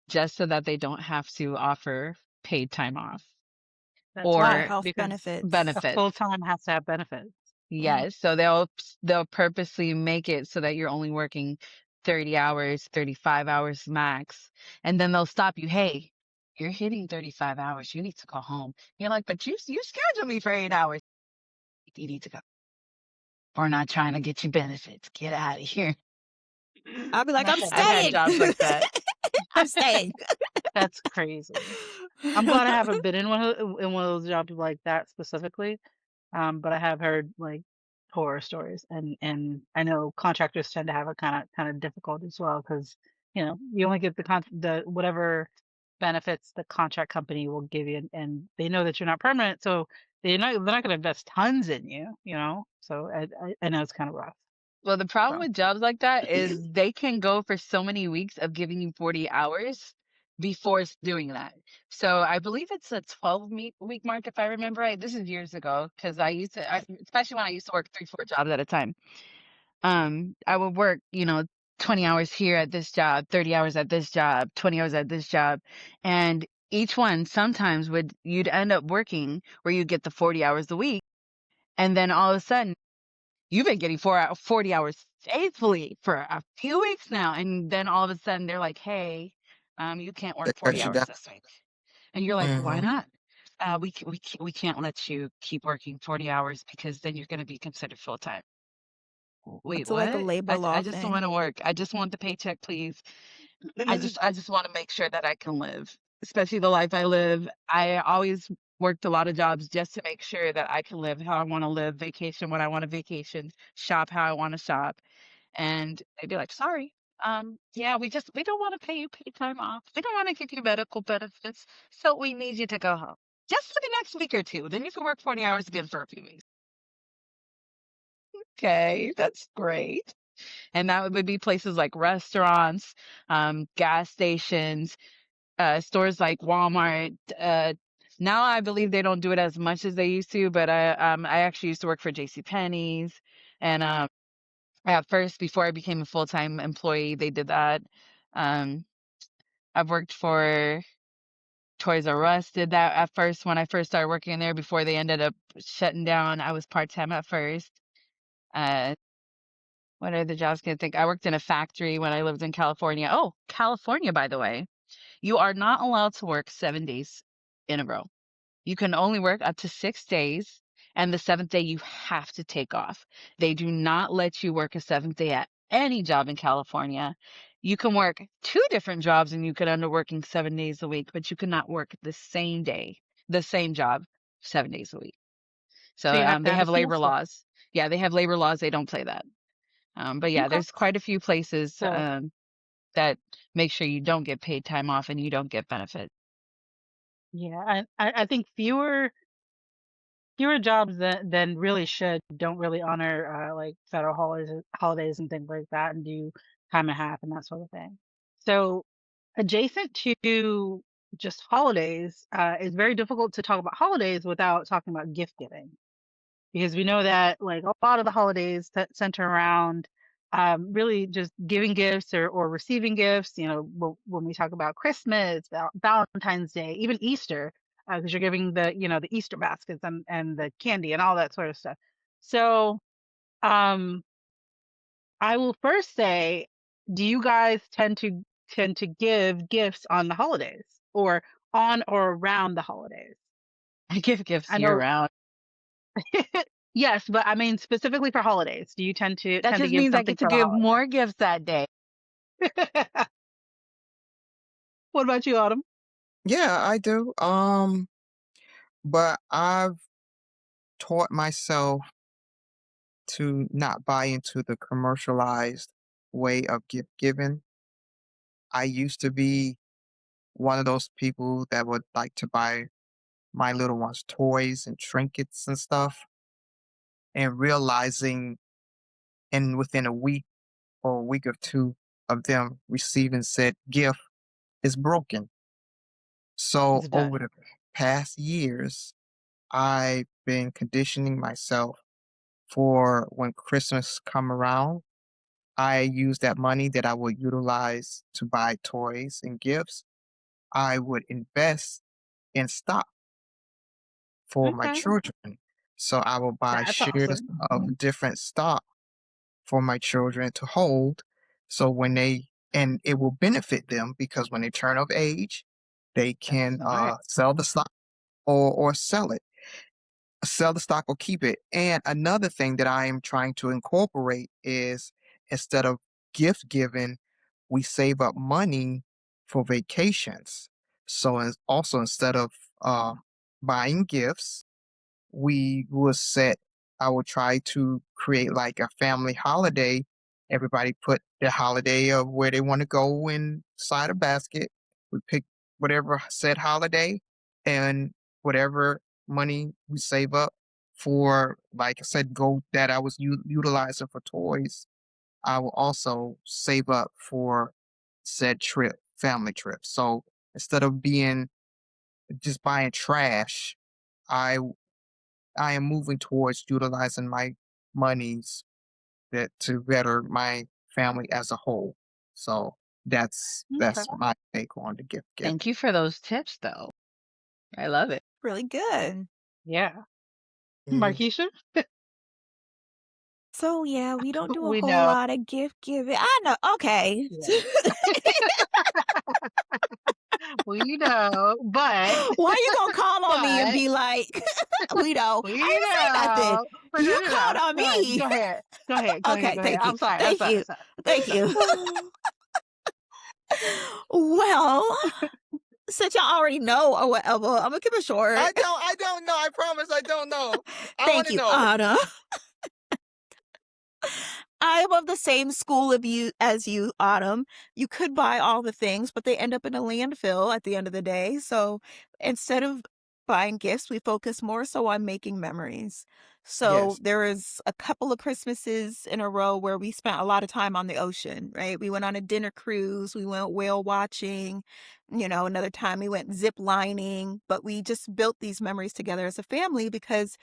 just so that they don't have to offer paid time off That's Or or why, health because benefits. a benefits. full-time has to have benefits. Mm. Yes, so they'll purposely make it so that you're only working 30 hours, 35 hours max, and then they'll stop you. Hey, you're hitting 35 hours. You need to go home. You're like, but you scheduled me for 8 hours. You need to go. We're not trying to get you benefits. Get out of here. I'll be like, That I'm I've that's had staying. jobs like that. I'm staying. that's crazy. I'm glad I haven't been in one of those jobs like that specifically. But I have heard like horror stories, and I know contractors tend to have it kind of difficult as well because you only get the whatever benefits the contract company will give you, and they know that you're not permanent, so they're not going to invest tons in you, So I know it's kind of rough. Well, the problem So with jobs like that is they can go for so many weeks of giving you 40 hours before doing that. So I believe it's a 12-week mark, if I remember right. This is years ago because especially when I used to work 3, 4 jobs at a time. I would work, 20 hours here at this job, 30 hours at this job, 20 hours at this job. And each one sometimes you'd end up working where you get the 40 hours a week. And then all of a sudden, you've been getting 40 hours faithfully for a few weeks now. And then all of a sudden they're like, hey, you can't They work 40 cut you hours down. this week. And you're like, why Hmm. not? We can't let you keep working 40 hours because then you're going to be considered full time. Wait, It's like a what? labor I law just don't thing. want to work. I just want the paycheck, please. I just want to make sure that I can live, especially the life I live. I always worked a lot of jobs just to make sure that I can live how I want to live, vacation when I want to vacation, shop how I want to shop. And they'd be like, sorry. Yeah, we don't want to pay you paid time off. We don't want to give you medical benefits. So we need you to go home. Just for the next week or two. Then you can work 40 hours again for a few weeks. Okay, that's great. And that would be places like restaurants, gas stations, stores like Walmart. Now I believe they don't do it as much as they used to, but I actually used to work for J.C. Penney's, and at first before I became a full-time employee, they did that. Um, I've worked for Toys R Us, did that at first when I first started working there before they ended up shutting down. I was part-time at first. Uh, what other jobs can I think? I worked in a factory when I lived in California. Oh, California, by the way. You are not allowed to work 7 days in a row. You can only work up to 6 days, and the seventh day you have to take off. They do not let you work a seventh day at any job in California. You can work two different jobs and you could end up working 7 days a week, but you cannot work the same day, the same job, 7 days a week. So so you have to they have a have labor siesta. laws. Yeah, they have labor laws. They don't play that. But yeah, Okay. there's quite a few places So that make sure you don't get paid time off and you don't get benefits. yeah, I think fewer jobs than really should don't really honor like federal holidays and things like that, and do time and a half and that sort of thing. So adjacent to just holidays, it's very difficult to talk about holidays without talking about gift giving, because we know that like a lot of the holidays that center around really just giving gifts or receiving gifts. When we talk about Christmas, Valentine's Day, even Easter, because you're giving the Easter baskets and the candy and all that sort of stuff. So um, I will first say, do you guys tend to give gifts on the holidays or on or around the holidays? I give gifts I year know. round. Yes, but I mean specifically for holidays. Do you tend to That tend to just give means I something get to for the give holiday? more gifts that day. What about you, Autumn? Yeah, I do. But I've taught myself to not buy into the commercialized way of gift giving. I used to be one of those people that would like to buy my little ones toys and trinkets and stuff, and realizing in within a week or a week or two of them receiving said gift is broken. So It's over done. the past years, I've been conditioning myself for when Christmas come around. I use that money that I would utilize to buy toys and gifts. I would invest in stock for my Okay. children. So I will buy That's shares awesome. of different stock for my children to hold. So when they and it will benefit them because when they turn of age, they That's can smart. sell the stock or sell it. Sell the stock or keep it. And another thing that I am trying to incorporate is instead of gift giving, we save up money for vacations. So also instead of uh, buying gifts, we will set I will try to create like a family holiday. Everybody put their holiday of where they want to go inside a basket. We pick whatever said holiday and whatever money we save up for, like I said, go that I was utilizing for toys. I will also save up for said trip, family trip. So instead of being just buying trash, I I am moving towards utilizing my monies that to better my family as a whole. So that's Okay. my take on the gift Thank giving. you for those tips, though. I love it. Really good. Yeah. Mm. Markeisha? So yeah, we don't do a We whole know. lot of gift giving. I know. Okay. Yeah. We know. But Why you gonna call on me and but be like, we know? I we didn't say nothing. know. But no, You no, called no. on Go ahead. me. Go ahead. Go ahead. Go ahead. Okay, Go ahead. thank you. I'm sorry. I'm Thank sorry. I'm you. sorry. Thank you. Well, since y'all already know or whatever, I'm gonna keep it short. I don't know. I promise I don't know. I want Thank to you, know. Anna. I am of the same school of you as you, Autumn. You could buy all the things, but they end up in a landfill at the end of the day. So instead of buying gifts, we focus more so on making memories. So Yes. there is a couple of Christmases in a row where we spent a lot of time on the ocean, right? We went on a dinner cruise, we went whale watching, another time we went zip lining, but we just built these memories together as a family because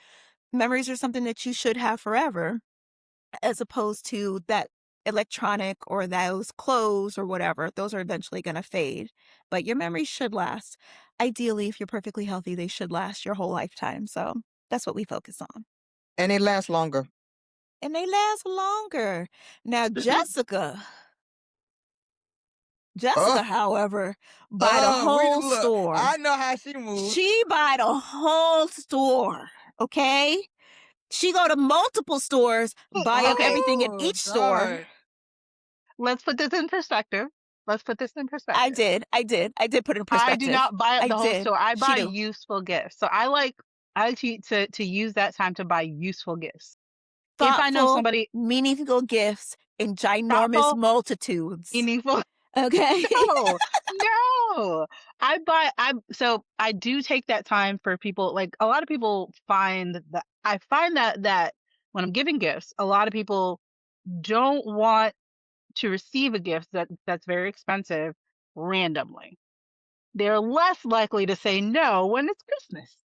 memories are something that you should have forever as opposed to that electronic or those clothes or whatever. Those are eventually going to fade, but your memories should last. Ideally, if you're perfectly healthy, they should last your whole lifetime. So that's what we focus on. And it lasts longer. And they last longer. Now, Oh, Jessica, however, buy the we whole look. store. I know how she moves. She buy the whole store. Okay. She go to multiple stores, buy up Okay. everything in Oh each store. God. Let's put this in perspective. Let's put this in I perspective. did. I did. I did put it in I do perspective. not buy up I the whole did. store. I She buy do. useful gifts. So I like to use that time to buy useful gifts. If I know Thoughtful, somebody meaningful gifts in ginormous thoughtful, multitudes. meaningful. Okay. No, no. I do take that time for people. Like a lot of people find that I find that when I'm giving gifts, a lot of people don't want to receive a gift that's very expensive randomly. They're less likely to say no when it's Christmas,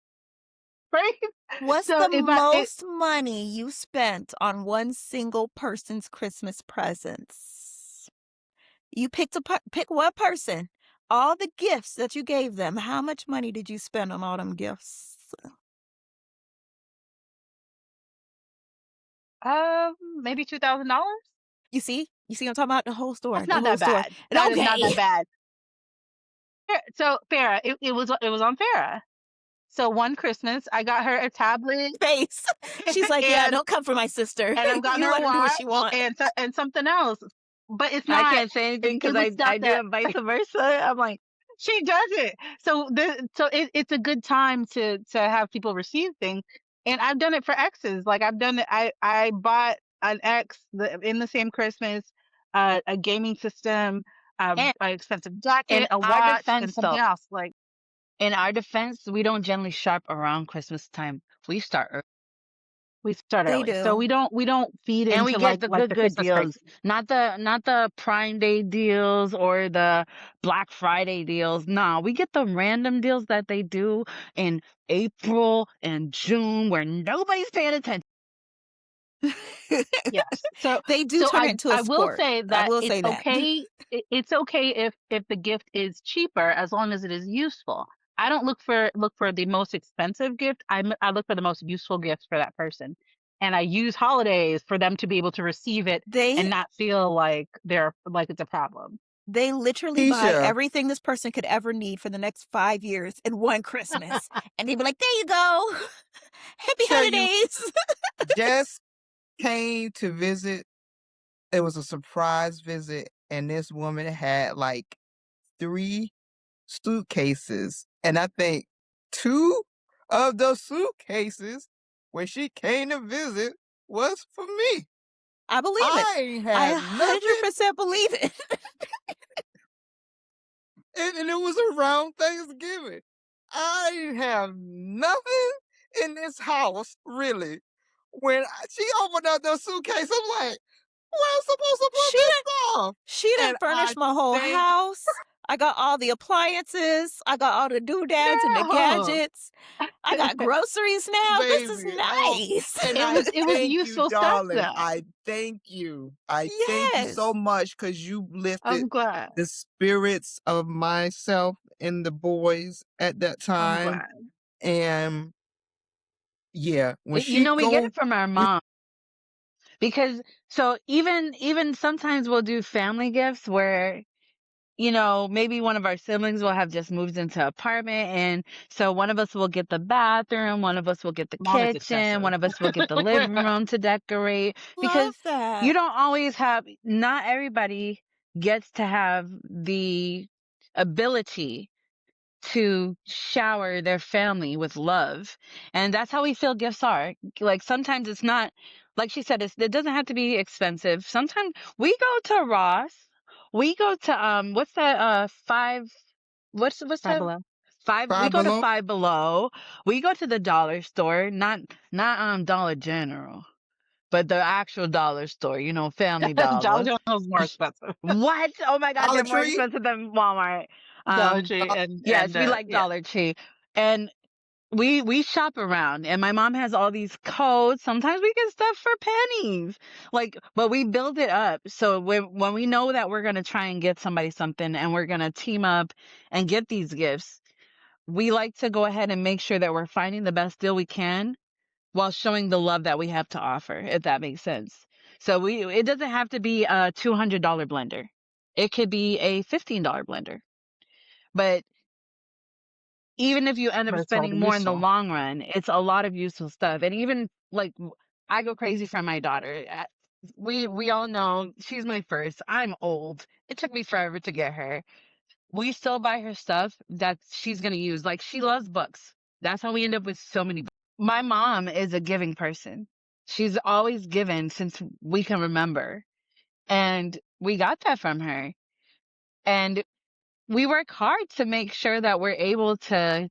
right? What's So the if I it, most money you spent on one single person's Christmas presents? You pick one person. All the gifts that you gave them. How much money did you spend on all them gifts? maybe $2,000. You see, I'm talking about the whole store. That's The not whole that store. bad. And That is not okay, that bad. So Farah, it was on Farah. So one Christmas, I got her a tablet face. She's like, yeah, and don't come for my sister. I've gotten You her a let her do what she watch wants. and something else. But it's I not. can't say anything It because was I not do that. it vice versa. I'm like, She does it. It's a good time to have people receive things. And I've done it for exes. Like I've done it. I bought an ex in the same Christmas, a gaming system, And an expensive in jacket, a our watch, and defense, something though, else. Like in our defense, we don't generally shop around Christmas time. We start early. we start They early, so do. we don't feed And we into get like the like the good Christmas deals, crisis. not the Prime Day deals or the Black Friday deals. Nah, we get the random deals that they do in April and June where nobody's paying attention. Yes. So They do so turn it I into a I will sport. say I that will it's say that. okay. It's okay if the gift is cheaper as long as it is useful. I don't look for the most expensive gift. I look for the most useful gift for that person. And I use holidays for them to be able to receive it They and not feel like they're like it's a problem. they literally buy Keisha, everything this person could ever need for the next 5 years in one Christmas. And they be like, "There you go. Happy tell you, holidays." Jess came to visit. It was a surprise visit, and this woman had like 3 suitcases, and I think 2 of those suitcases, when she came to visit, was for me. I believe it. I ain't I have nothing, 100% believe it. and it was around Thanksgiving. I ain't have nothing in this house, really. When she opened up the suitcase, I'm like, where am I supposed to put She this done stuff? she done And I furnished my whole thank house. I got all the appliances. I got all the doodads and the No. gadgets. I got groceries now. This is baby. Oh, nice. and It I was it was thank you, useful stuff darling. though. I thank you. I thank you so Yes. much because you lifted I'm glad. the spirits of myself and the boys at that I'm time. glad. And yeah, when You she know, we get go, it from our we mom because so even sometimes we'll do family gifts where maybe one of our siblings will have just moved into an apartment. And so one of us will get the bathroom, one of us will get the Mom is kitchen, excessive. one of us will get the living room to decorate Love because that. not everybody gets to have the ability to shower their family with love. And that's how we feel gifts are. Like sometimes it's not, like she said, it doesn't have to be expensive. Sometimes we go to Ross, we go to, what's that, what's Five that? Below. We Five go to Below. Five Below. We go to the dollar store, not Dollar General, but the actual dollar store, Family Dollar Dollar. General is more expensive. What? Oh my God, Dollar they're more Tree. expensive than Walmart. Dollar Tree Dollar Yes, we like yeah. Dollar Tree. And we shop around and my mom has all these codes. Sometimes we get stuff for pennies. Like, but we build it up. So when we know that we're going to try and get somebody something and we're going to team up and get these gifts, we like to go ahead and make sure that we're finding the best deal we can while showing the love that we have to offer, if that makes sense. So it doesn't have to be a $200 blender. It could be a $15 blender. But even if you end up But it's all spending more in the useful. long run, it's a lot of useful stuff. And even like I go crazy for my daughter. We all know she's my first. I'm old. It took me forever to get her. We still buy her stuff that she's gonna use. Like she loves books. That's how we end up with so many books. My mom is a giving person. She's always given since we can remember. And we got that from her. And we work hard to make sure that we're able to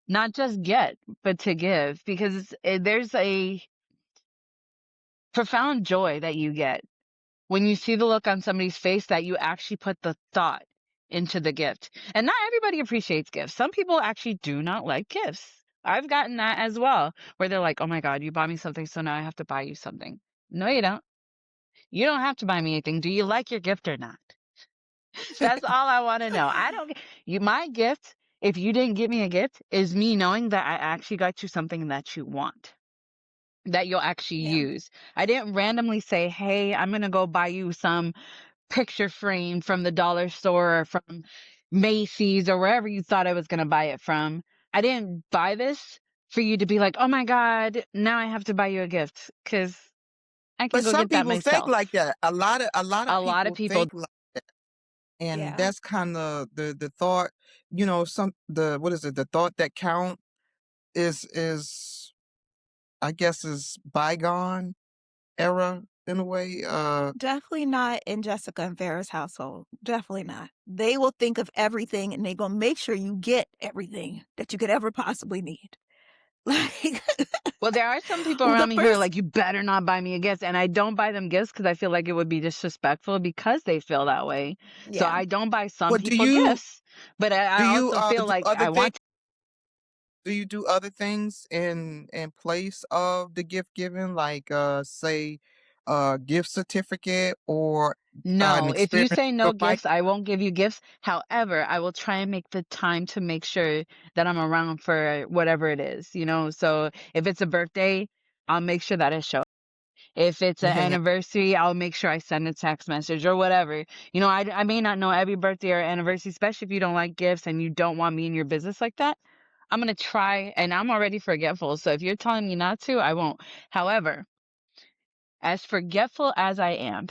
not just get, but to give because there's a profound joy that you get when you see the look on somebody's face that you actually put the thought into the gift. And not everybody appreciates gifts. Some people actually do not like gifts. I've gotten that as well, where they're like, oh my God, you bought me something, so now I have to buy you something. No, you don't. You don't have to buy me anything. Do you like your gift or not? That's all I want to know. I don't my gift, if you didn't get me a gift, is me knowing that I actually got you something that you want, that you'll actually Yeah. use. I didn't randomly say, "Hey, I'm going to go buy you some picture frame from the dollar store or from Macy's or wherever you thought I was going to buy it from." I didn't buy this for you to be like, "Oh my God, now I have to buy you a gift," cuz I can But go some get that people think myself. like that. A lot of A lot of people people think like that. And Yeah. that's kind of the thought, some the what is it? The thought that count is I guess is bygone era in a way. Definitely not in Jessica and Farrah's household. Definitely not. They will think of everything and they're gonna make sure you get everything that you could ever possibly need. Like Well, there are some people the around me who are first like, you better not buy me a gift. And I don't buy them gifts because I feel like it would be disrespectful because they feel that way. So yeah. I don't buy some what do people you gifts, but I do you also feel do like other I things? want. Do you do other things in place of the gift giving, like say gift certificate or an No, if you say no experiential bike? gifts, I won't give you gifts. However, I will try and make the time to make sure that I'm around for whatever it is, you know? So if it's a birthday, I'll make sure that I show. If it's You an hang out. anniversary, I'll make sure I send a text message or whatever. You know, I may not know every birthday or anniversary, especially if you don't like gifts and you don't want me in your business like that. I'm going to try, and I'm already forgetful. So if you're telling me not to, I won't. However, as forgetful as I am,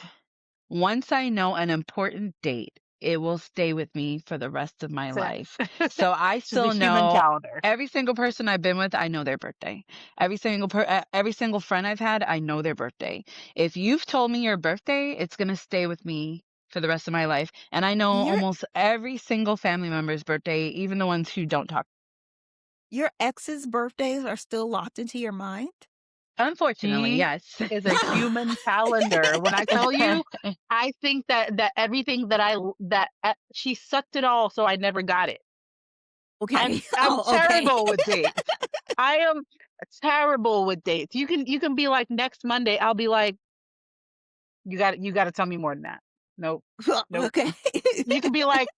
once I know an important date, it will stay with me for the rest of my That's life. it. So I She's a still human know calendar. every single person I've been with, I know their birthday. Every single friend I've had, I know their birthday. If you've told me your birthday, it's going to stay with me for the rest of my life. And I know Your almost every single family member's birthday, even the ones who don't talk. your ex's birthdays are still locked into your mind? Unfortunately, She yes. is a human calendar. When I tell you, I think that everything that she sucked it all, so I never got it. I'm Okay. I'm Oh, okay. terrible with dates. I am terrible with dates. You can be like next Monday. I'll be like, you got to tell me more than that. Nope, nope. Okay. You can be like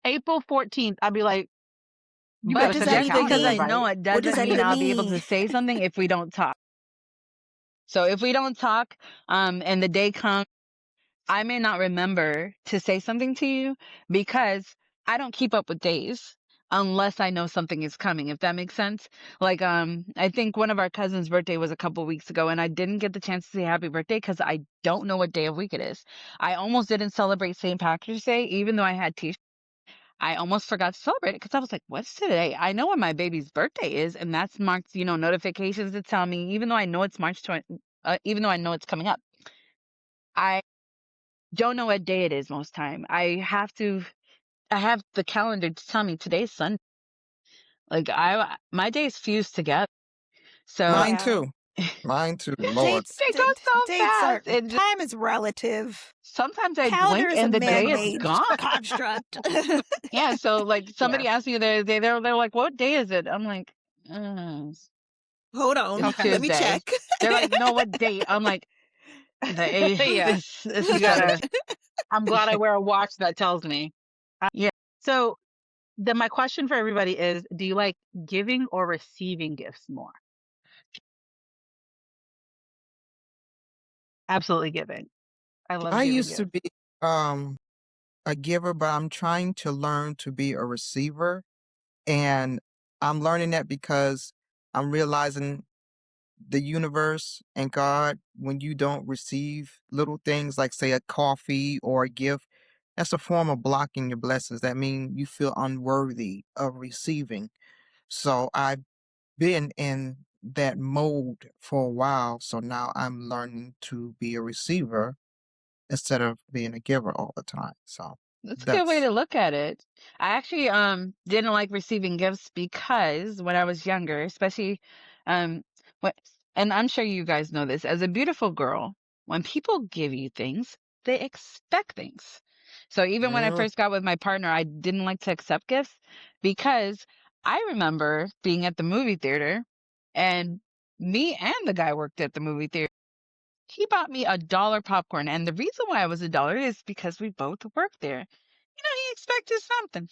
April 14th. I'll be like, you got What to But does send me that a just even calendar because I mean? know invite. it What does doesn't that mean even I'll be able mean? to say something if we don't talk. So if we don't talk, and the day comes, I may not remember to say something to you because I don't keep up with days unless I know something is coming, if that makes sense. Like, I think one of our cousins' birthday was a couple weeks ago, and I didn't get the chance to say happy birthday because I don't know what day of week it is. I almost didn't celebrate St. Patrick's Day, even though I had t-shirts. I almost forgot to celebrate it because I was like, what's today? I know when my baby's birthday is, and that's marked, notifications to tell me, even though I know it's March 20, even though I know it's coming up. I don't know what day it is most time. I have the calendar to tell me today's Sunday. Like my days fused together. So Mine Yeah. too. Mine too. Lord. Dates they go d- so dates are fast. It just time is relative. sometimes I Calendar blink is a and the day is man-made gone. construct. Yeah. So like Yes. somebody asked me the other day, they're like, "What day is it?" I'm like, uh, Hold on. "It's Okay. Let me Tuesday." check. They're like, "No, what date?" I'm like, "The eighth. Yeah. It's You gotta. Sunday." I'm glad I wear a watch that tells me. Yeah. So then my question for everybody is, do you like giving or receiving gifts more? Absolutely giving. I love I giving used to gifts. be um a giver, but I'm trying to learn to be a receiver. And I'm learning that because I'm realizing the universe and God, when you don't receive little things like, say, a coffee or a gift, that's a form of blocking your blessings. That means you feel unworthy of receiving. So I've been in that mode for a while. So now I'm learning to be a receiver instead of being a giver all the time. So That's a good way that's to look at it. I actually didn't like receiving gifts because when I was younger, especially um what and I'm sure you guys know this, as a beautiful girl, when people give you things, they expect things. So even when I mm, first got with my partner, I didn't like to accept gifts because I remember being at the movie theater and me and the guy worked at the movie theater. He bought me $1 popcorn, and the reason why it was $1 is because we both worked there. He expected something.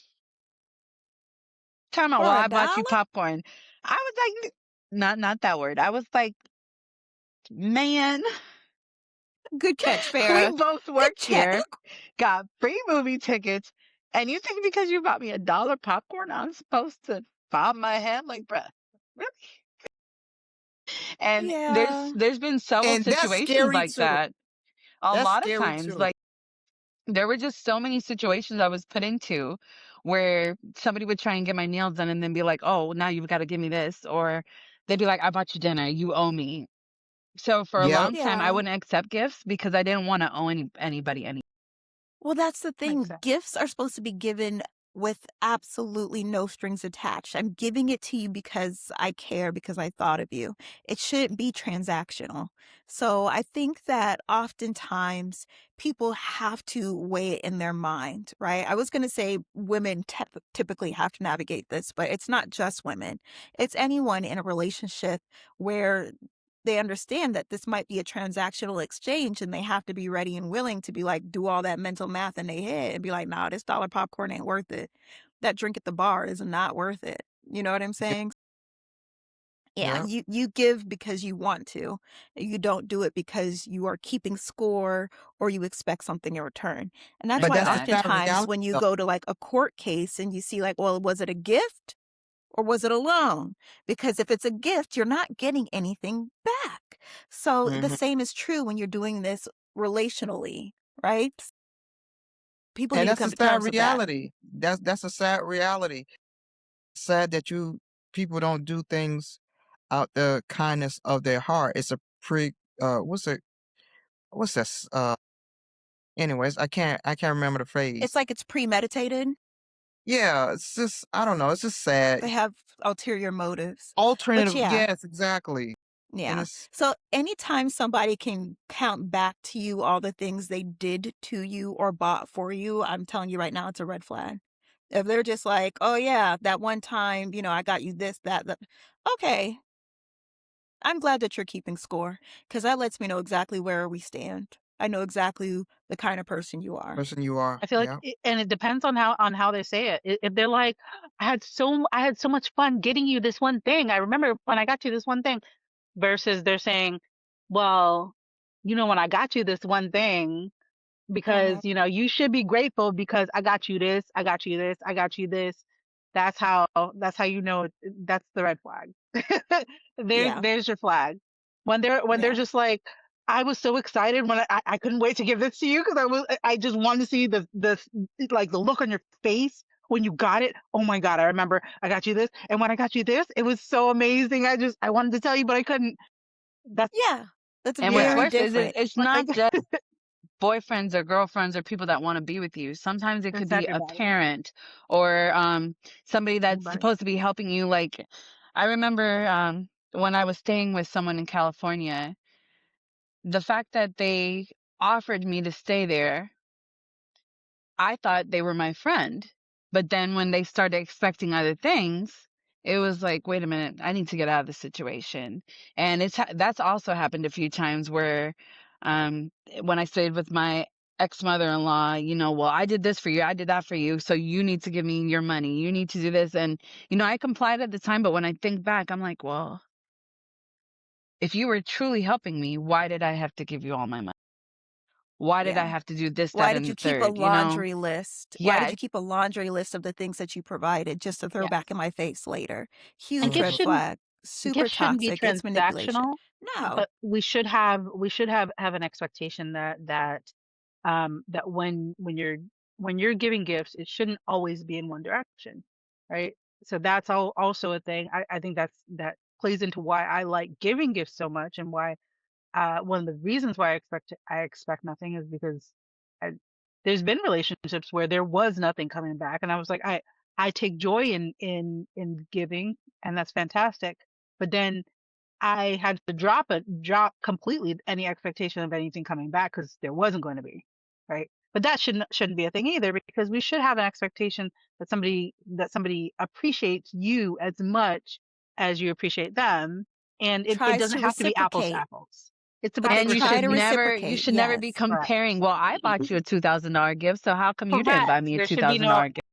Talking about, For well, a I bought you dollar? popcorn. I was like, not that word. I was like, man, Good catch, we Farah. both Good work check. here, got free movie tickets, and you think because you bought me $1 popcorn, I'm supposed to bob my head like, bruh, really? And Yeah. there's been several and that's situations scary like too. that. A That's lot of scary times, too. like there were just so many situations I was put into where somebody would try and get my nails done and then be like, "Oh, now you've got to give me this," or they'd be like, "I bought you dinner, you owe me." So for a Yep. long time, I Yeah. wouldn't accept gifts because I didn't want to owe anybody any. Well, that's the Makes thing. sense. Gifts are supposed to be given with absolutely no strings attached. I'm giving it to you because I care, because I thought of you. It shouldn't be transactional. So I think that oftentimes people have to weigh it in their mind, right? I was going to say women typically have to navigate this, but it's not just women. It's anyone in a relationship where they understand that this might be a transactional exchange and they have to be ready and willing to be like, do all that mental math in their head and be like, nah, this dollar popcorn ain't worth it. That drink at the bar is not worth it. You know what I'm Yep. saying? Yeah, Yep. you give because you want to. You don't do it because you are keeping score or you expect something in return. And that's But why that's the sad Exactly. oftentimes reality, when you though. go to like a court case and you see like, well, was it a gift? Or was it a loan? Because if it's a gift, you're not getting anything back. So the Hmm. same is true when you're doing this relationally, right? People need And to that's a come to sad terms with that. reality. That's a sad reality. Sad that you people don't do things out the kindness of their heart. It's a pre what's this? Anyways, I can't remember the It's phrase. like it's premeditated. Yeah, it's just I don't know. It's just sad. They have ulterior motives. But Alternative, yeah, yes, exactly. And yeah. it's So anytime somebody can count back to you all the things they did to you or bought for you, I'm telling you right now, it's a red flag. If they're just like, oh yeah, that one time, I got you this, that. Okay, I'm glad that you're keeping score because that lets me know exactly where we stand. I know exactly the kind of person you are. person you are. I feel like, Yeah. and it depends on how they say it. If they're like, I had so much fun getting you this one thing. I remember when I got you this one thing," versus they're saying, "Well, when I got you this one thing, Mhm. because you should be grateful because I got you this, I got you this, I got you this." That's how that's the red flag. Yeah, There's your flag. When they're yeah, just like, I was so excited when I couldn't wait to give this to you because I just wanted to see the like the look on your face when you got it. Oh my God, I remember I got you this, and when I got you this, it was so amazing. I wanted to tell you, but I couldn't. That's yeah. That's And what's Yeah. very worse is different. it's like not just boyfriends or girlfriends or people that want to be with you. Sometimes it could it's be a everybody. parent or somebody that's Everybody. supposed to be helping you. Like I remember when I was staying with someone in California, the fact that they offered me to stay there, I thought they were my friend. But then when they started expecting other things, it was like, wait a minute, I need to get out of the situation. And that's also happened a few times where when I stayed with my ex-mother-in-law, well, I did this for you, I did that for you, so you need to give me your money. You need to do this. And I complied at the time, but when I think back, I'm like, well, if you were truly helping me, why did I have to give you all my money? Why did I Yeah. have to do this, Why that, did and you the keep a third? laundry list? Why did Yeah, you keep a laundry list of the things that you provided just to throw Yeah. back in my face later? And Huge gifts Hmm. red shouldn't flag. Super gifts shouldn't be toxic. It's manipulation. transactional, No. but we should have an expectation that when you're giving gifts, it shouldn't always be in one direction, right? So that's also a thing. I think that plays into why I like giving gifts so much, and why one of the reasons why I expect nothing is because I, there's been relationships where there was nothing coming back, and I was like, I take joy in giving, and that's fantastic. But then I had to drop completely any expectation of anything coming back because there wasn't going to be, right? But that shouldn't be a thing either, because we should have an expectation that somebody appreciates you as much as you appreciate them, and it Tries doesn't to have to be apples to reciprocate. apples. It's But about they and the you try should to reciprocation. never reciprocate. be Yes. Correct. comparing, well, I bought you a $2,000 gift, so how come you didn't buy Correct. me a There should be no. $2,000 gift?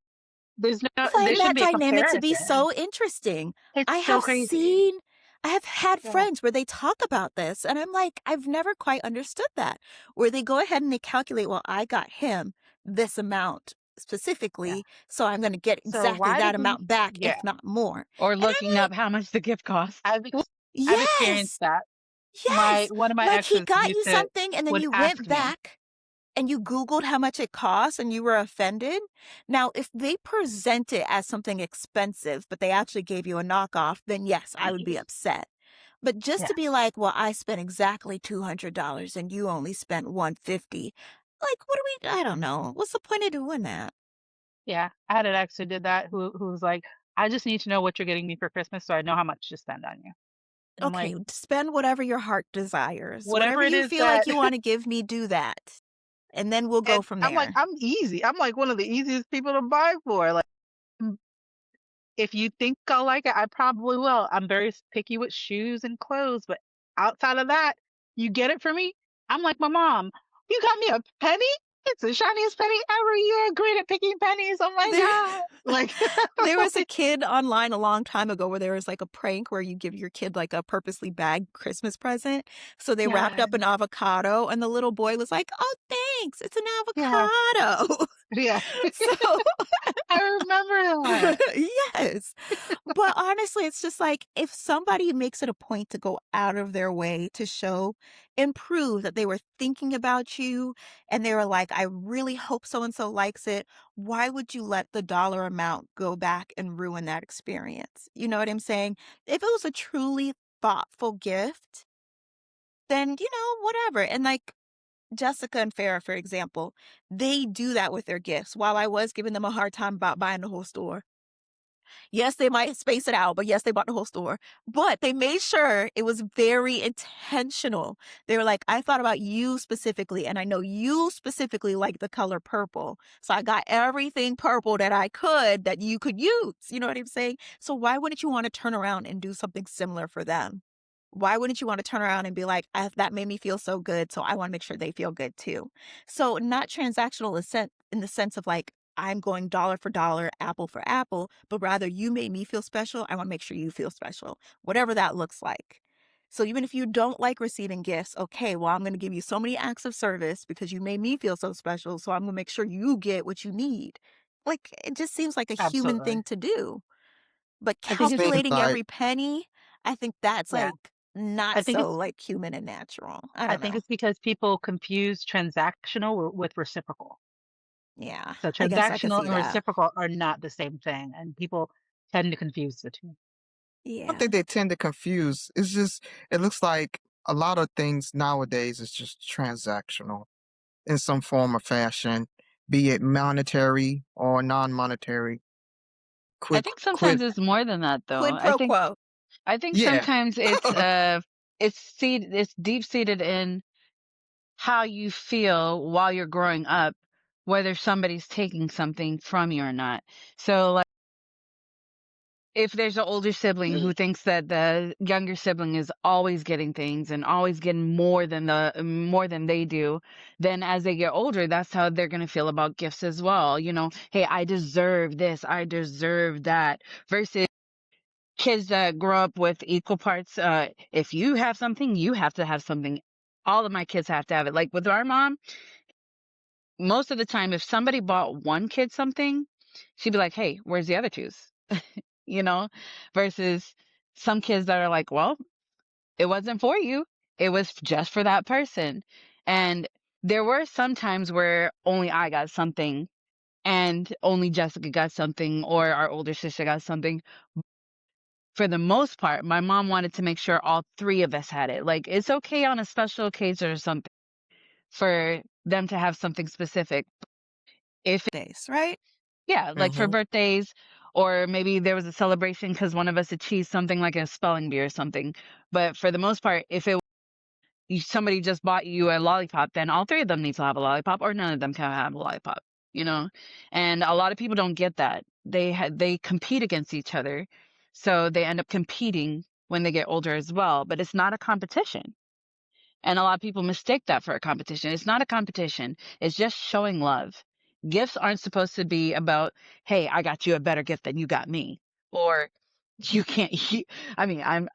I There find that shouldn't be a dynamic to be comparison. so interesting. It's I so have crazy. seen, I have had Yeah. friends where they talk about this, and I'm like, I've never quite understood that. Where they go ahead and they calculate, well, I got him this amount Yeah. specifically, so I'm going to get So exactly why that did we? amount back, Yeah. if not more. Or And I'm looking like, up how much the gift costs. I've ex- I've experienced yes, that. My yes. one of my Like he exes got used you to something and then would you ask went me. back. and you Googled how much it costs and you were offended. Now, if they present it as something expensive, but they actually gave you a knockoff, then yes, I would be upset. But just Yeah. to be like, well, I spent exactly $200 and you only spent 150. Like, what do we, I don't know. What's the point of doing that? Yeah. I had an ex who did that who was like, I just need to know what you're getting me for Christmas so I know how much to spend on you. I'm like, Okay, spend whatever your heart desires. whatever Whatever it you is feel like that you want to give me, do that. And then we'll go and from I'm like, there. I'm easy. I'm like one of the easiest people to buy for. Like if you think I'll like it, I probably will. I'm very picky with shoes and clothes, but outside of that, you get it for me. I'm like my mom. You got me a penny? It's the shiniest penny ever. You're great at picking pennies. Oh my There, God. Like, there was a like, kid online a long time ago where there was like a prank where you give your kid like a purposely bagged Christmas present. So they wrapped yeah, up an avocado, and the little boy was like, "Oh, thanks, it's an yeah, avocado." yeah. So I remember that. yes. But honestly, it's just like if somebody makes it a point to go out of their way to show and prove that they were thinking about you and they were like, I really hope so and so likes it, why would you let the dollar amount go back and ruin that experience? You know what I'm saying? If it was a truly thoughtful gift, then, whatever. And like Jessica and Farrah, for example, they do that with their gifts. While I was giving them a hard time about buying the whole store, yes, they might space it out, but yes, they bought the whole store. But they made sure it was very intentional. They were like, I thought about you specifically, and I know you specifically like the color purple. So I got everything purple that I could that you could use. You know what I'm saying? So why wouldn't you want to turn around and do something similar for them? Why wouldn't you want to turn around and be like, that made me feel so good, so I want to make sure they feel good too? So, not transactional in the sense of like, I'm going dollar for dollar, apple for apple, but rather you made me feel special. I want to make sure you feel special, whatever that looks like. So, even if you don't like receiving gifts, okay, well, I'm going to give you so many acts of service because you made me feel so special. So, I'm going to make sure you get what you need. Like, it just seems like a human thing Absolutely. to do. But I think it's Seems calculating like every penny, I think that's yeah. like not I think so it's like human and natural. I I don't think know. it's because people confuse transactional with reciprocal. Yeah, So I guess I could transactional see and that. reciprocal are not the same thing, and people tend to confuse the two. I don't Yeah. think they tend to confuse. It's just it looks like a lot of things nowadays is just transactional in some form or fashion, be it monetary or non-monetary. I Quick, think quick, sometimes it's more than that though. Quid pro quo. I think yeah. sometimes it's deep seated in how you feel while you're growing up, whether somebody's taking something from you or not. So like if there's an older sibling who thinks that the younger sibling is always getting things and always getting more than they do, then as they get older, that's how they're going to feel about gifts as well. Hey, I deserve this, I deserve that. Versus kids that grow up with equal parts, if you have something, you have to have something. All of my kids have to have it. Like with our mom, most of the time, if somebody bought one kid something, she'd be like, hey, where's the other twos? you know, Versus some kids that are like, well, it wasn't for you. It was just for that person. And there were some times where only I got something and only Jessica got something or our older sister got something. For the most part, my mom wanted to make sure all three of us had it. Like, it's okay on a special occasion or something for them to have something specific. If Days, right? Yeah, like for Hmm. birthdays, or maybe there was a celebration because one of us achieved something like a spelling bee or something. But for the most part, if somebody just bought you a lollipop, then all three of them need to have a lollipop, or none of them can have a lollipop. You know, and a lot of people don't get that. They compete against each other, so they end up competing when they get older as well. But it's not a competition. And a lot of people mistake that for a competition. It's not a competition. It's just showing love. Gifts aren't supposed to be about, hey, I got you a better gift than you got me. Or you can't, I mean, I'm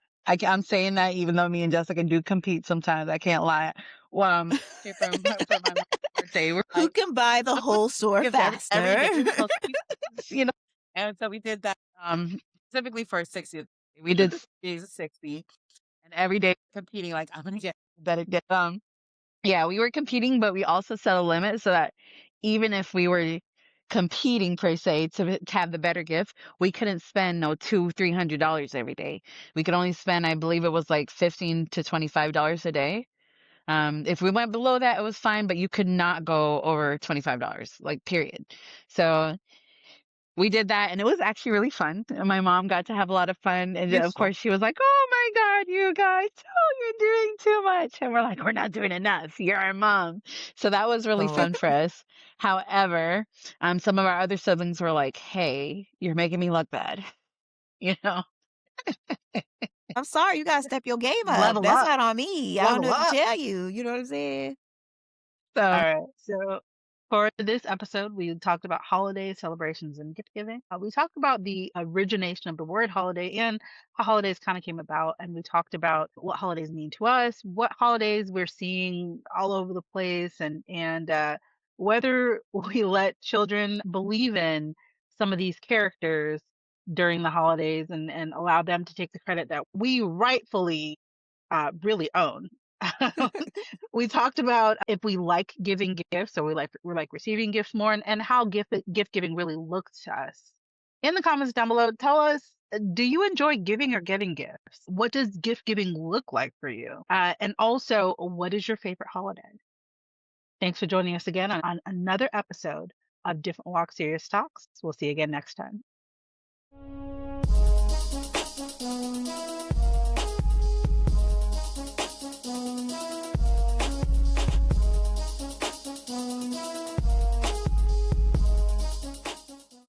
saying that even though me and Jessica do compete sometimes. I can't lie. Well, here for my mom's birthday, we're Who like, can buy the let's put whole store gifts every faster? day. So, and so we did that, specifically for 60th. We did days of 60 and every day competing, like, I'm going to get a better gift. Yeah, we were competing, but we also set a limit so that even if we were competing per se to have the better gift, we couldn't spend no $200-300 every day. We could only spend, I believe it was like $15 to $25 a day. If we went below that, it was fine, but you could not go over $25, like period. So we did that, and it was actually really fun. And my mom got to have a lot of fun, and Yes, of so. course she was like, "Oh my God, you guys, oh, you're doing too much," and we're like, "We're not doing enough. You're our mom." So that was really So fun for us. However, some of our other siblings were like, "Hey, you're making me look bad," you know. I'm sorry, you gotta step your game up. Level That's up. not on me. I don't know Level what to up. tell you. You know what I'm saying? All So right. So for this episode, we talked about holidays, celebrations, and gift giving. We talked about the origination of the word holiday and how holidays kind of came about. And we talked about what holidays mean to us, what holidays we're seeing all over the place, and whether we let children believe in some of these characters during the holidays and allow them to take the credit that we rightfully really own. We talked about if we like giving gifts or we like receiving gifts more and how gift giving really looks to us. In the comments down below, tell us, do you enjoy giving or getting gifts? What does gift giving look like for you? And also, what is your favorite holiday? Thanks for joining us again on another episode of Different Walk Serious Talks. We'll see you again next time.